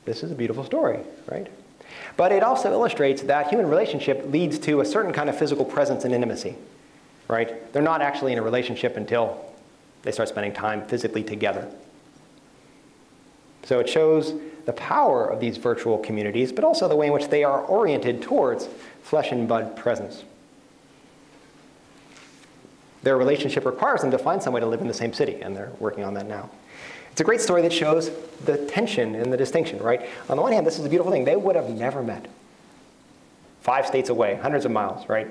This is a beautiful story, right? But it also illustrates that human relationship leads to a certain kind of physical presence and intimacy, right? They're not actually in a relationship until they start spending time physically together. So it shows the power of these virtual communities, but also the way in which they are oriented towards flesh and blood presence. Their relationship requires them to find some way to live in the same city, and they're working on that now. It's a great story that shows the tension and the distinction, right? On the one hand, this is a beautiful thing. They would have never met. 5 states away, hundreds of miles, right?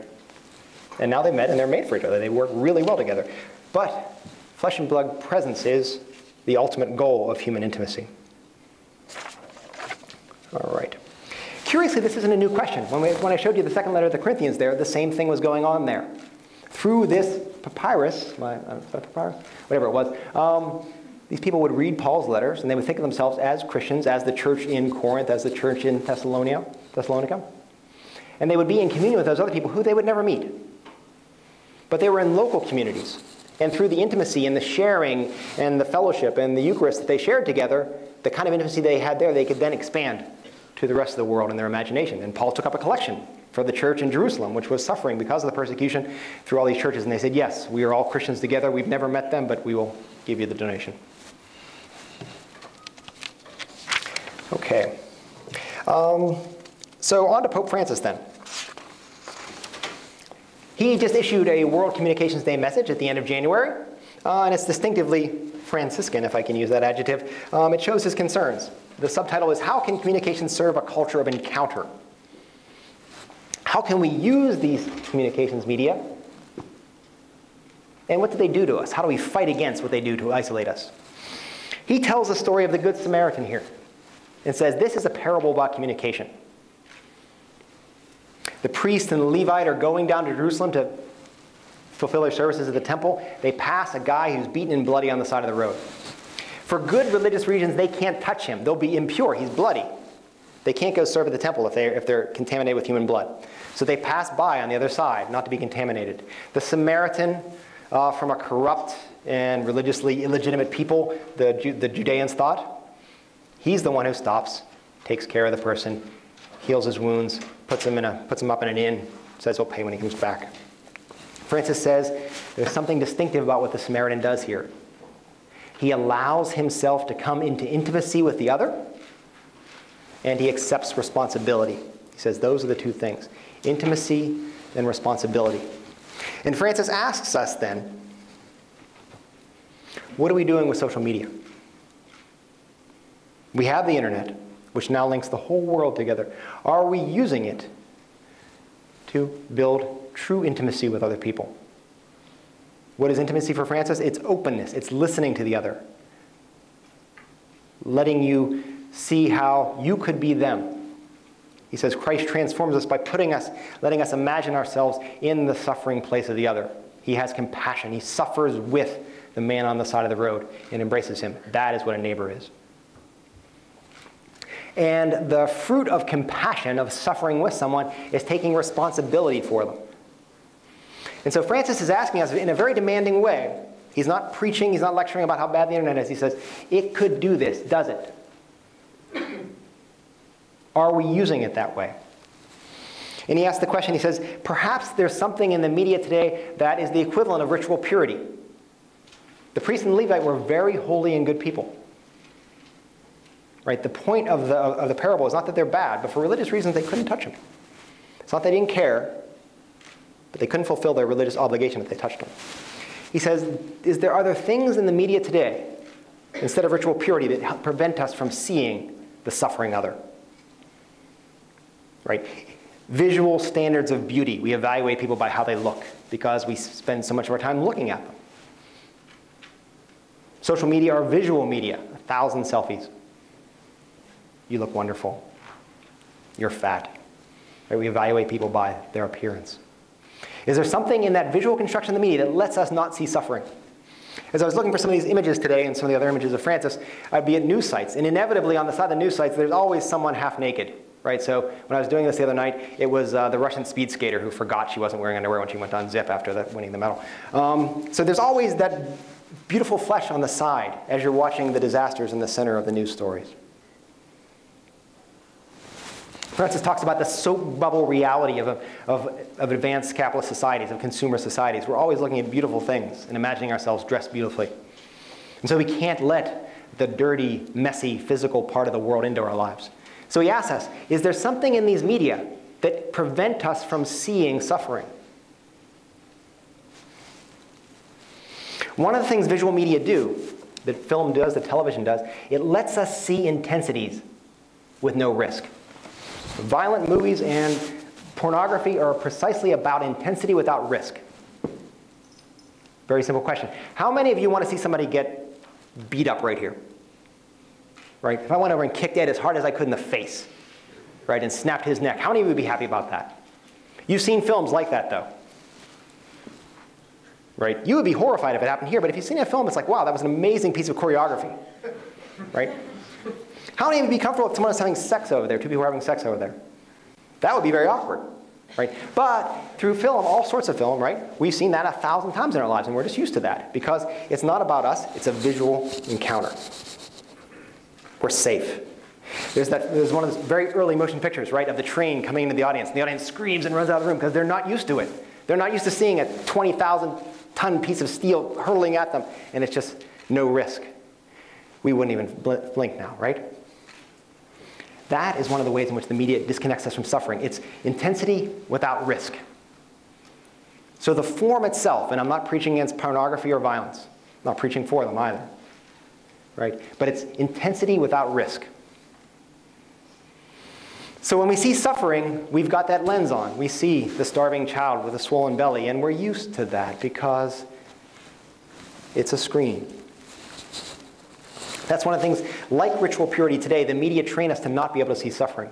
And now they met and they're made for each other. They work really well together. But flesh and blood presence is the ultimate goal of human intimacy. All right. Curiously, this isn't a new question. When I showed you the second letter of the Corinthians there, the same thing was going on there. Through this papyrus, whatever it was, these people would read Paul's letters, and they would think of themselves as Christians, as the church in Corinth, as the church in Thessalonica. And they would be in communion with those other people who they would never meet. But they were in local communities. And through the intimacy and the sharing and the fellowship and the Eucharist that they shared together, the kind of intimacy they had there, they could then expand to the rest of the world in their imagination. And Paul took up a collection for the church in Jerusalem, which was suffering because of the persecution through all these churches. And they said, yes, we are all Christians together. We've never met them, but we will give you the donation. Okay. So on to Pope Francis then. He just issued a World Communications Day message at the end of January, and it's distinctively Franciscan, if I can use that adjective. It shows his concerns. The subtitle is, How Can Communications Serve a Culture of Encounter? How can we use these communications media? And what do they do to us? How do we fight against what they do to isolate us? He tells the story of the Good Samaritan here and says, this is a parable about communication. The priest and the Levite are going down to Jerusalem to fulfill their services at the temple. They pass a guy who's beaten and bloody on the side of the road. For good religious reasons, they can't touch him. They'll be impure. He's bloody. They can't go serve at the temple if they're contaminated with human blood. So they pass by on the other side, not to be contaminated. The Samaritan, from a corrupt and religiously illegitimate people, the Judeans thought, he's the one who stops, takes care of the person, heals his wounds, puts him up in an inn, says he'll pay when he comes back. Francis says there's something distinctive about what the Samaritan does here. He allows himself to come into intimacy with the other, and he accepts responsibility. He says those are the two things, intimacy and responsibility. And Francis asks us then, what are we doing with social media? We have the internet, which now links the whole world together. Are we using it to build true intimacy with other people? What is intimacy for Francis? It's openness. It's listening to the other. Letting you see how you could be them. He says Christ transforms us by letting us imagine ourselves in the suffering place of the other. He has compassion. He suffers with the man on the side of the road and embraces him. That is what a neighbor is. And the fruit of compassion, of suffering with someone, is taking responsibility for them. And so Francis is asking us in a very demanding way. He's not preaching, he's not lecturing about how bad the internet is. He says, it could do this, does it? Are we using it that way? And he asks the question, he says, perhaps there's something in the media today that is the equivalent of ritual purity. The priest and the Levite were very holy and good people. Right? The point of the parable is not that they're bad, but for religious reasons they couldn't touch them. It's not they didn't care, but they couldn't fulfill their religious obligation if they touched them. He says, are there things in the media today, instead of ritual purity, that prevent us from seeing the suffering other? Right? Visual standards of beauty. We evaluate people by how they look because we spend so much of our time looking at them. Social media are visual media. 1,000 selfies. You look wonderful. You're fat. Right? We evaluate people by their appearance. Is there something in that visual construction of the media that lets us not see suffering? As I was looking for some of these images today and some of the other images of Francis, I'd be at news sites. And inevitably on the side of the news sites, there's always someone half naked. Right? So when I was doing this the other night, it was the Russian speed skater who forgot she wasn't wearing underwear when she went to unzip after winning the medal. So there's always that beautiful flesh on the side as you're watching the disasters in the center of the news stories. Francis talks about the soap bubble reality of advanced capitalist societies, of consumer societies. We're always looking at beautiful things and imagining ourselves dressed beautifully. And so we can't let the dirty, messy, physical part of the world into our lives. So he asks us, is there something in these media that prevent us from seeing suffering? One of the things visual media do, that film does, that television does, it lets us see intensities with no risk. Violent movies and pornography are precisely about intensity without risk. Very simple question. How many of you want to see somebody get beat up right here? Right? If I went over and kicked Ed as hard as I could in the face, right, and snapped his neck, how many of you would be happy about that? You've seen films like that, though. Right? You would be horrified if it happened here, but if you've seen a film, it's like, wow, that was an amazing piece of choreography. Right? How many of you would be comfortable if someone was having sex over there, two people were having sex over there? That would be very awkward. Right? But through film, all sorts of film, right, we've seen that 1,000 times in our lives, and we're just used to that because it's not about us, it's a visual encounter. We're safe. There's one of those very early motion pictures, right, of the train coming into the audience. And the audience screams and runs out of the room because they're not used to it. They're not used to seeing a 20,000-ton piece of steel hurtling at them, and it's just no risk. We wouldn't even blink now, right? That is one of the ways in which the media disconnects us from suffering. It's intensity without risk. So the form itself, and I'm not preaching against pornography or violence. I'm not preaching for them either. Right? But it's intensity without risk. So when we see suffering, we've got that lens on. We see the starving child with a swollen belly, and we're used to that because it's a screen. That's one of the things, like ritual purity today, the media train us to not be able to see suffering.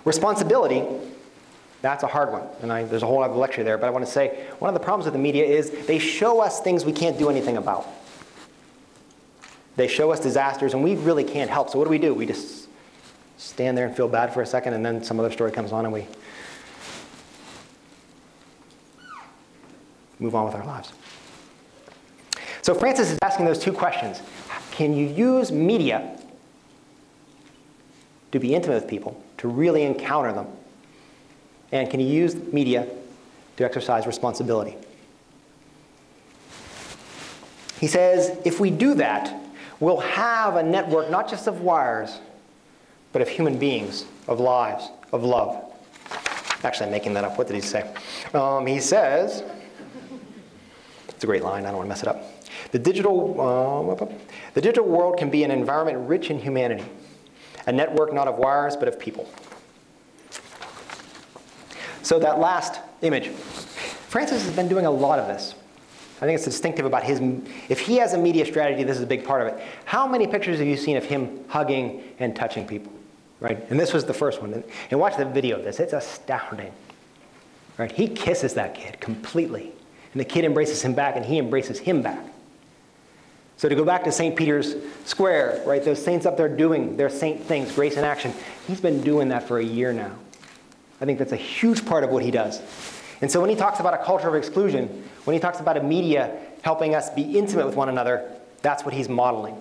Responsibility, that's a hard one, and there's a whole other lecture there, but I want to say one of the problems with the media is they show us things we can't do anything about. They show us disasters, and we really can't help. So what do? We just stand there and feel bad for a second, and then some other story comes on, and we move on with our lives. So Francis is asking those two questions. Can you use media to be intimate with people, to really encounter them? And can you use media to exercise responsibility? He says, if we do that, we'll have a network not just of wires, but of human beings, of lives, of love. Actually, I'm making that up. What did he say? He says, it's a great line. I don't want to mess it up. The digital world can be an environment rich in humanity, a network not of wires but of people. So that last image, Francis has been doing a lot of this. I think it's distinctive about his, if he has a media strategy, this is a big part of it. How many pictures have you seen of him hugging and touching people, right? And this was the first one. And watch the video of this, it's astounding, right? He kisses that kid completely. And the kid embraces him back and he embraces him back. So to go back to St. Peter's Square, right? Those saints up there doing their saint things, grace in action. He's been doing that for a year now. I think that's a huge part of what he does. And so when he talks about a culture of exclusion, when he talks about a media helping us be intimate with one another, that's what he's modeling.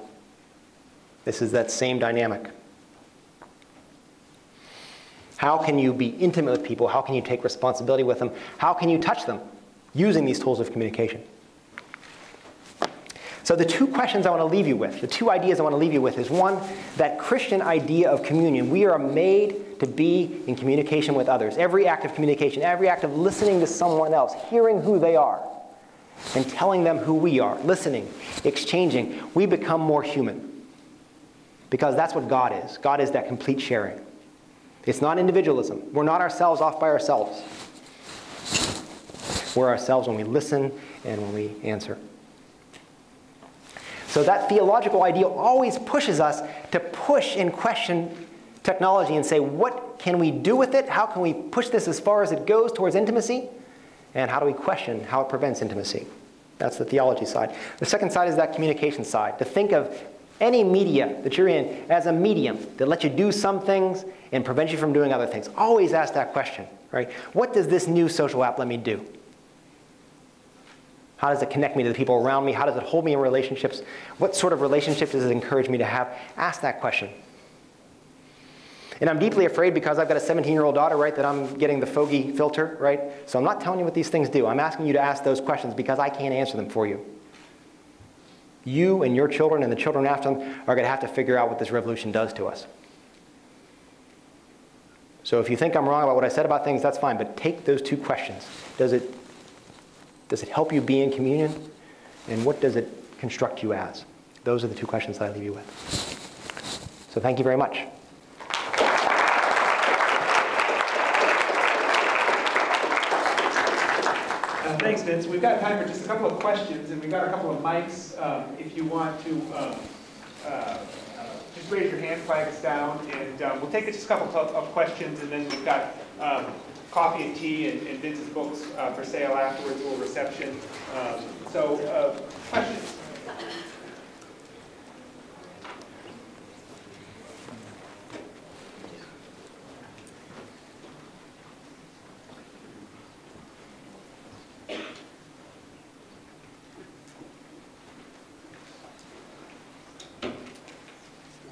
This is that same dynamic. How can you be intimate with people? How can you take responsibility with them? How can you touch them using these tools of communication? So the two questions I want to leave you with, the two ideas I want to leave you with is one, that Christian idea of communion. We are made to be in communication with others. Every act of communication, every act of listening to someone else, hearing who they are, and telling them who we are, listening, exchanging, we become more human. Because that's what God is. God is that complete sharing. It's not individualism. We're not ourselves off by ourselves. We're ourselves when we listen and when we answer. So that theological ideal always pushes us to push and question technology and say, what can we do with it? How can we push this as far as it goes towards intimacy? And how do we question how it prevents intimacy? That's the theology side. The second side is that communication side. To think of any media that you're in as a medium that lets you do some things and prevents you from doing other things. Always ask that question, right? What does this new social app let me do? How does it connect me to the people around me? How does it hold me in relationships? What sort of relationship does it encourage me to have? Ask that question. And I'm deeply afraid because I've got a 17-year-old daughter, right, that I'm getting the fogey filter, right? So I'm not telling you what these things do. I'm asking you to ask those questions because I can't answer them for you. You and your children and the children after them are going to have to figure out what this revolution does to us. So if you think I'm wrong about what I said about things, that's fine. But take those two questions. Does it help you be in communion? And what does it construct you as? Those are the two questions that I leave you with. So thank you very much. Thanks, Vince. We've got time for just a couple of questions, and we've got a couple of mics. If you want to just raise your hand, flag us down, and we'll take just a couple of questions, and then we've got coffee and tea and Vince's books for sale afterwards, a little reception. Questions?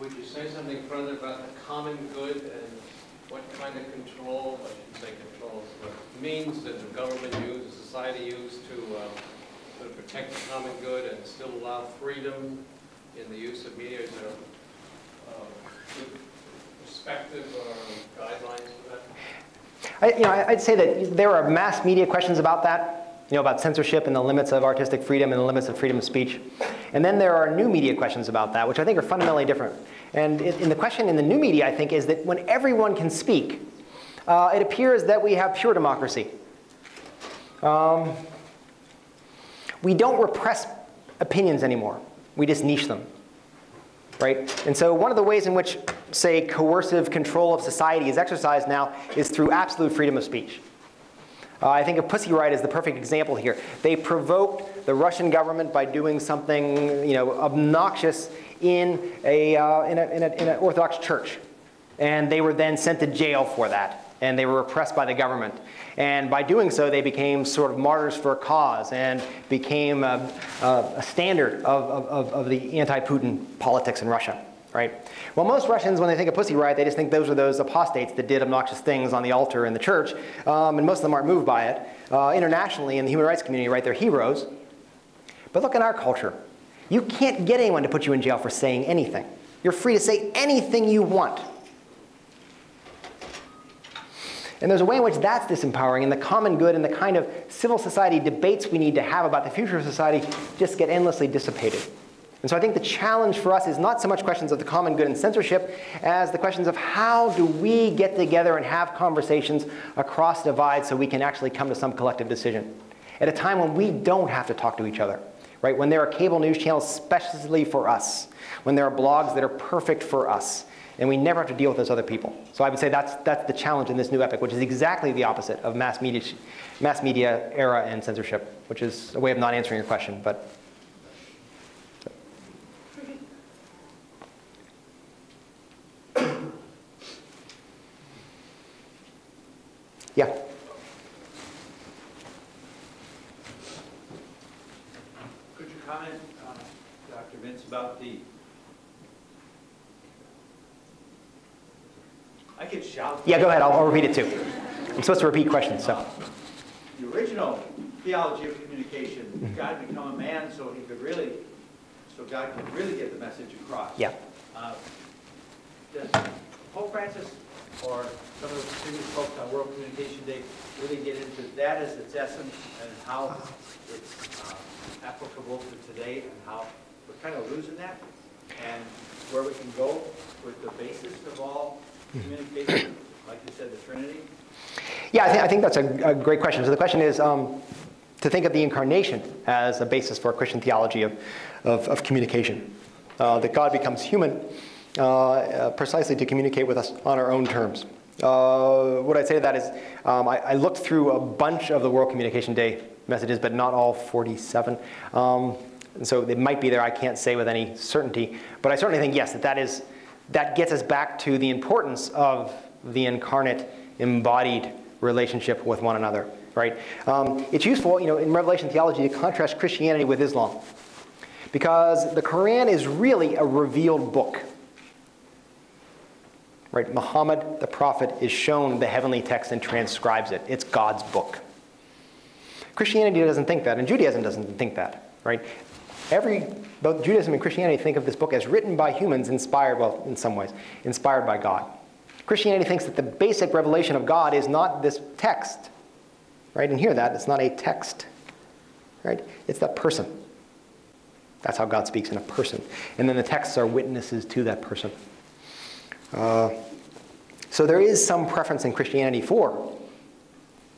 Would you say something further about the common good and what kind of control, I shouldn't say controls, but means that the government use, the society use to protect the common good and still allow freedom in the use of media? Is there a good perspective or guidelines for that? I'd say that there are mass media questions about that, about censorship and the limits of artistic freedom and the limits of freedom of speech. And then there are new media questions about that, which I think are fundamentally different. And in the question in the new media, I think, is that when everyone can speak, it appears that we have pure democracy. We don't repress opinions anymore. We just niche them, right? And so one of the ways in which, say, coercive control of society is exercised now is through absolute freedom of speech. I think of Pussy Riot as the perfect example here. They provoked the Russian government by doing something, obnoxious in an Orthodox church, and they were then sent to jail for that, and they were repressed by the government. And by doing so, they became sort of martyrs for a cause and became a standard of the anti-Putin politics in Russia. Right? Well, most Russians, when they think of Pussy Riot, they just think those are those apostates that did obnoxious things on the altar in the church, and most of them aren't moved by it. Internationally, in the human rights community, right, they're heroes. But look at our culture. You can't get anyone to put you in jail for saying anything. You're free to say anything you want. And there's a way in which that's disempowering, and the common good and the kind of civil society debates we need to have about the future of society just get endlessly dissipated. And so I think the challenge for us is not so much questions of the common good and censorship as the questions of how do we get together and have conversations across divides so we can actually come to some collective decision at a time when we don't have to talk to each other, right? When there are cable news channels specially for us, when there are blogs that are perfect for us, and we never have to deal with those other people. So I would say that's the challenge in this new epoch, which is exactly the opposite of mass media era and censorship, which is a way of not answering your question. But yeah. Could you comment, Dr. Vince, about the... I could shout. Yeah, go ahead. I'll repeat it too. I'm supposed to repeat questions, so. The original theology of communication, God become a man so he could really, so God could really get the message across. Yeah. Does Pope Francis or some of the previous folks on World Communication Day really get into that as its essence and how it's applicable to today and how we're kind of losing that and where we can go with the basis of all communication, like you said, the Trinity? Yeah, I think that's a great question. So the question is to think of the incarnation as a basis for a Christian theology of communication. That God becomes human precisely to communicate with us on our own terms. What I'd say to that is I looked through a bunch of the World Communication Day messages, but not all 47. And so it might be there. I can't say with any certainty. But I certainly think, yes, that gets us back to the importance of the incarnate, embodied relationship with one another, right? It's useful, in Revelation theology to contrast Christianity with Islam, because the Quran is really a revealed book, right? Muhammad, the prophet, is shown the heavenly text and transcribes it. It's God's book. Christianity doesn't think that, and Judaism doesn't think that, right? Both Judaism and Christianity think of this book as written by humans, inspired, well, in some ways, inspired by God. Christianity thinks that the basic revelation of God is not this text, right? And hear that, it's not a text, right? It's that person. That's how God speaks, in a person. And then the texts are witnesses to that person. So there is some preference in Christianity for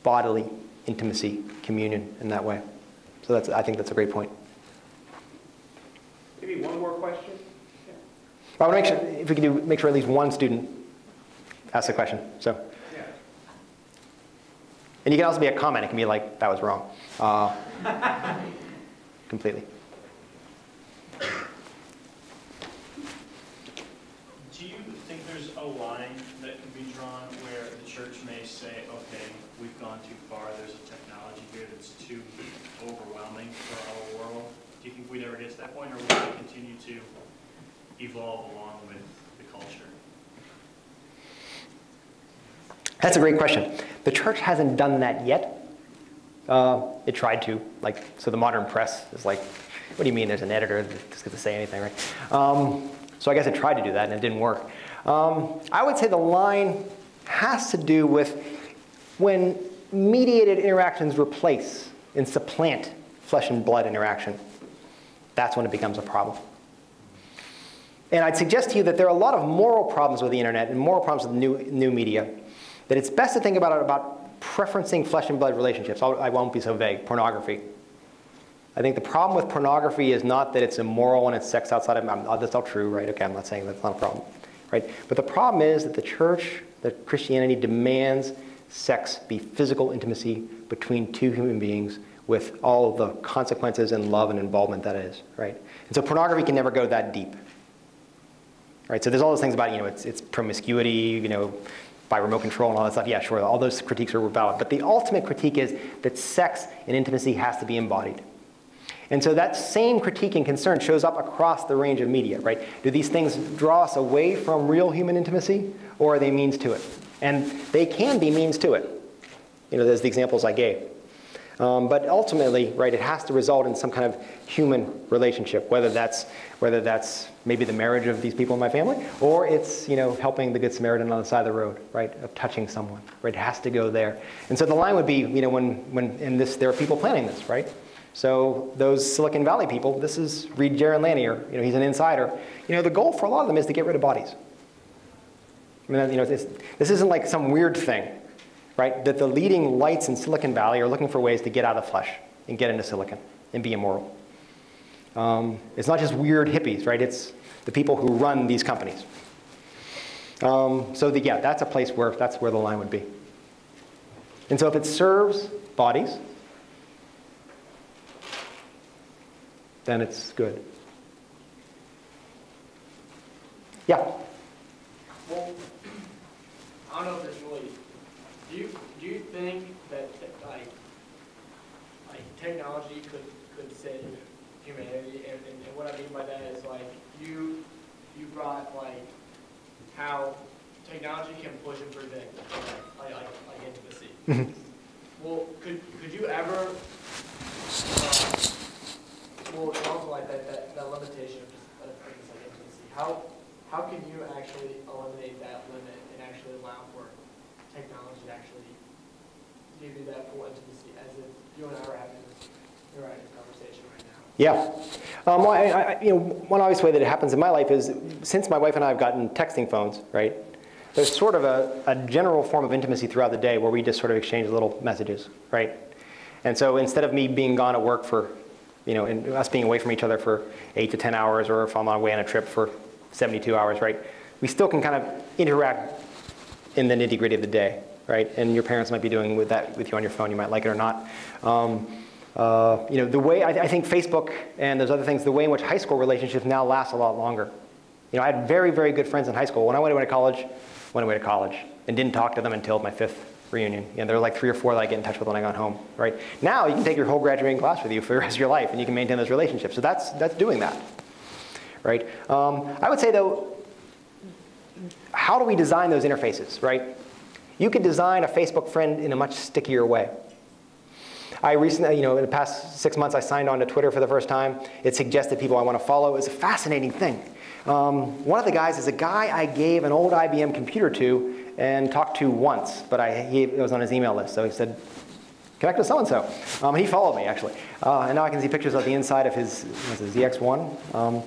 bodily intimacy, communion in that way. So I think that's a great point. Maybe one more question? I want to make sure, if we can make sure at least one student asks a question. So, Yeah. and you can also be a comment. It can be like, that was wrong. Completely. Do you think there's a line that can be drawn where the church may say, okay, we've gone too far, there's a technology here that's too overwhelming for our world? Do you think we'd ever get to that point, or will we continue to evolve along with the culture? That's a great question. The church hasn't done that yet. It tried to. So the modern press is like, what do you mean there's an editor that doesn't get to say anything, right? So I guess it tried to do that, and it didn't work. I would say the line has to do with when mediated interactions replace and supplant flesh and blood interaction. That's when it becomes a problem. And I'd suggest to you that there are a lot of moral problems with the internet and moral problems with new media, that it's best to think about preferencing flesh and blood relationships. I won't be so vague. Pornography. I think the problem with pornography is not that it's immoral and it's sex outside of, that's all true, right? Okay, I'm not saying that's not a problem, right? But the problem is that the church, that Christianity demands sex be physical intimacy between two human beings with all of the consequences and love and involvement that is, right? And so pornography can never go that deep, right? So there's all those things about, it's promiscuity, by remote control and all that stuff. Yeah, sure, all those critiques are valid. But the ultimate critique is that sex and intimacy has to be embodied. And so that same critique and concern shows up across the range of media, right? Do these things draw us away from real human intimacy, or are they means to it? And they can be means to it. There's the examples I gave. But ultimately, right, it has to result in some kind of human relationship, whether that's maybe the marriage of these people in my family, or it's, you know, helping the Good Samaritan on the side of the road, right, of touching someone, right? It has to go there. And so the line would be, you know, when in this, there are people planning this, right? So those Silicon Valley people, this is read Jaron Lanier, you know, he's an insider. You know, the goal for a lot of them is to get rid of bodies. I mean, you know, this isn't like some weird thing, right? That the leading lights in Silicon Valley are looking for ways to get out of the flesh and get into silicon and be immoral. It's not just weird hippies, right? It's the people who run these companies. Yeah, that's a place where that's where the line would be. And so if it serves bodies, then it's good. Yeah? Well, I don't know if it's really, do you think that like technology could save humanity? And what I mean by that is like you brought like how technology can push and prevent like intimacy. Well, could you ever well, and also like that limitation of things like intimacy. How can you actually eliminate that limit and actually allow for technology to actually give you that full intimacy, as if you and I are having this interactive conversation right now? Yeah. Well, you know, one obvious way that it happens in my life is since my wife and I have gotten texting phones, right? There's sort of a general form of intimacy throughout the day where we just sort of exchange little messages, right? And so instead of me being gone at work for, you know, and us being away from each other for 8 to 10 hours, or if I'm away on a trip for 72 hours, right? We still can kind of interact in the nitty-gritty of the day, right? And your parents might be doing with you on your phone. You might like it or not. You know, the way I think Facebook and those other things, the way in which high school relationships now last a lot longer. You know, I had very, very good friends in high school. When I went away to college and didn't talk to them until my 5th reunion. You know, there were like 3 or 4 that I get in touch with when I got home, right? Now you can take your whole graduating class with you for the rest of your life, and you can maintain those relationships. So that's doing that, right? I would say though, how do we design those interfaces, right? You could design a Facebook friend in a much stickier way. I recently, you know, in the past 6 months, I signed on to Twitter for the first time. It suggested people I want to follow. It's a fascinating thing. One of the guys is a guy I gave an old IBM computer to and talked to once, but it was on his email list. So he said, connect with so-and-so. He followed me, actually. And now I can see pictures of the inside of his ZX1,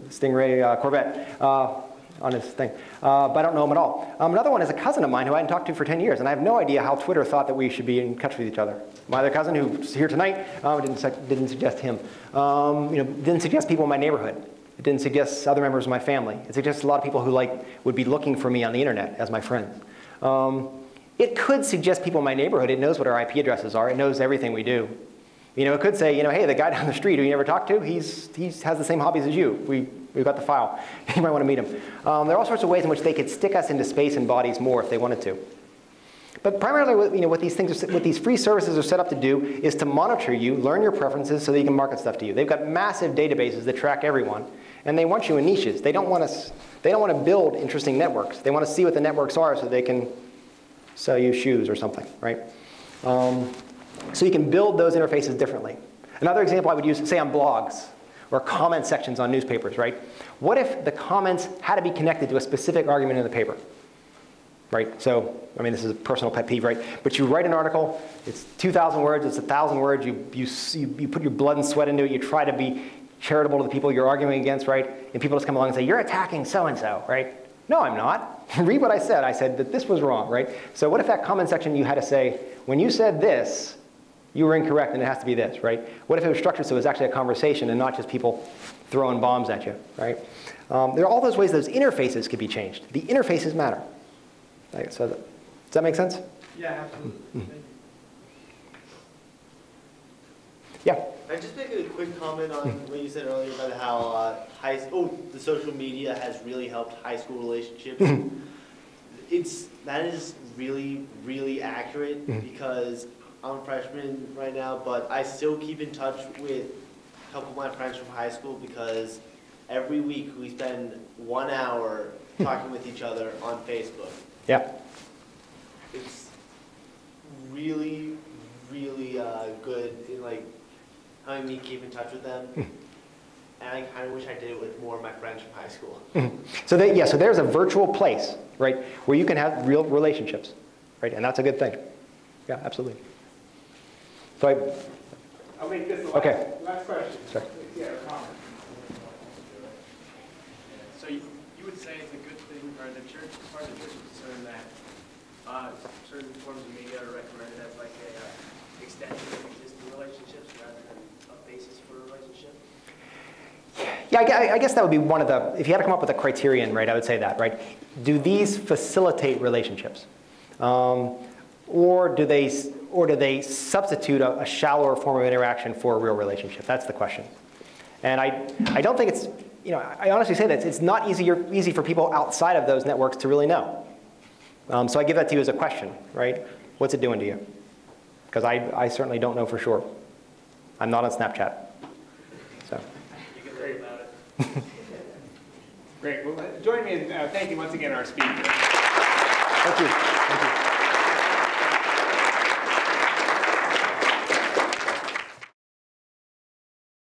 Stingray Corvette on his thing. But I don't know him at all. Another one is a cousin of mine who I hadn't talked to for 10 years, and I have no idea how Twitter thought that we should be in touch with each other. My other cousin, who's here tonight, didn't suggest him. You know, didn't suggest people in my neighborhood. It didn't suggest other members of my family. It suggests a lot of people who would be looking for me on the internet as my friends. It could suggest people in my neighborhood. It knows what our IP addresses are. It knows everything we do. You know, it could say, you know, hey, the guy down the street who you never talked to, he has the same hobbies as you. We've got the file. You might want to meet him. There are all sorts of ways in which they could stick us into space and bodies more if they wanted to. But primarily, you know, what these free services are set up to do is to monitor you, learn your preferences, so that you can market stuff to you. They've got massive databases that track everyone, and they want you in niches. They don't want to build interesting networks. They want to see what the networks are so they can sell you shoes or something, right? So you can build those interfaces differently. Another example I would use, say on blogs or comment sections on newspapers, right? What if the comments had to be connected to a specific argument in the paper? Right? So, I mean, this is a personal pet peeve, right? But you write an article, it's 2,000 words, it's 1,000 words, you put your blood and sweat into it, you try to be charitable to the people you're arguing against, right? And people just come along and say, you're attacking so-and-so, right? No, I'm not. Read what I said. I said that this was wrong, right? So what if that comment section you had to say, when you said this, you were incorrect and it has to be this, right? What if it was structured so it was actually a conversation and not just people throwing bombs at you, right? There are all those ways those interfaces could be changed. The interfaces matter. Right, so does that make sense? Yeah, absolutely. Thank you. Yeah. I just make a quick comment on what you said earlier about how the social media has really helped high school relationships. That is really, really accurate because I'm a freshman right now, but I still keep in touch with a couple of my friends from high school because every week we spend 1 hour talking with each other on Facebook. Yeah. really, really good in like helping me keep in touch with them. And I kind of wish I did it with more of my friends from high school. So so there's a virtual place, right, where you can have real relationships, right, and that's a good thing. Yeah, absolutely. So I'll make this the Okay. last question. Sorry. Yeah, or comment. So you would say it's a good thing for the church, as far as the church is concerned, that certain forms of media are recommended as like a extension of existing relationships rather than a basis for a relationship? yeah, I guess that would be one of the, if you had to come up with a criterion, right, I would say that, right? Do these facilitate relationships? Or do they substitute a shallower form of interaction for a real relationship? That's the question. And I don't think it's, I honestly say that it's not easy for people outside of those networks to really know. So I give that to you as a question, right? What's it doing to you? Because I certainly don't know for sure. I'm not on Snapchat. So. You can think about it. Great. Well, join me in thanking once again our speaker. Thank you. Thank you.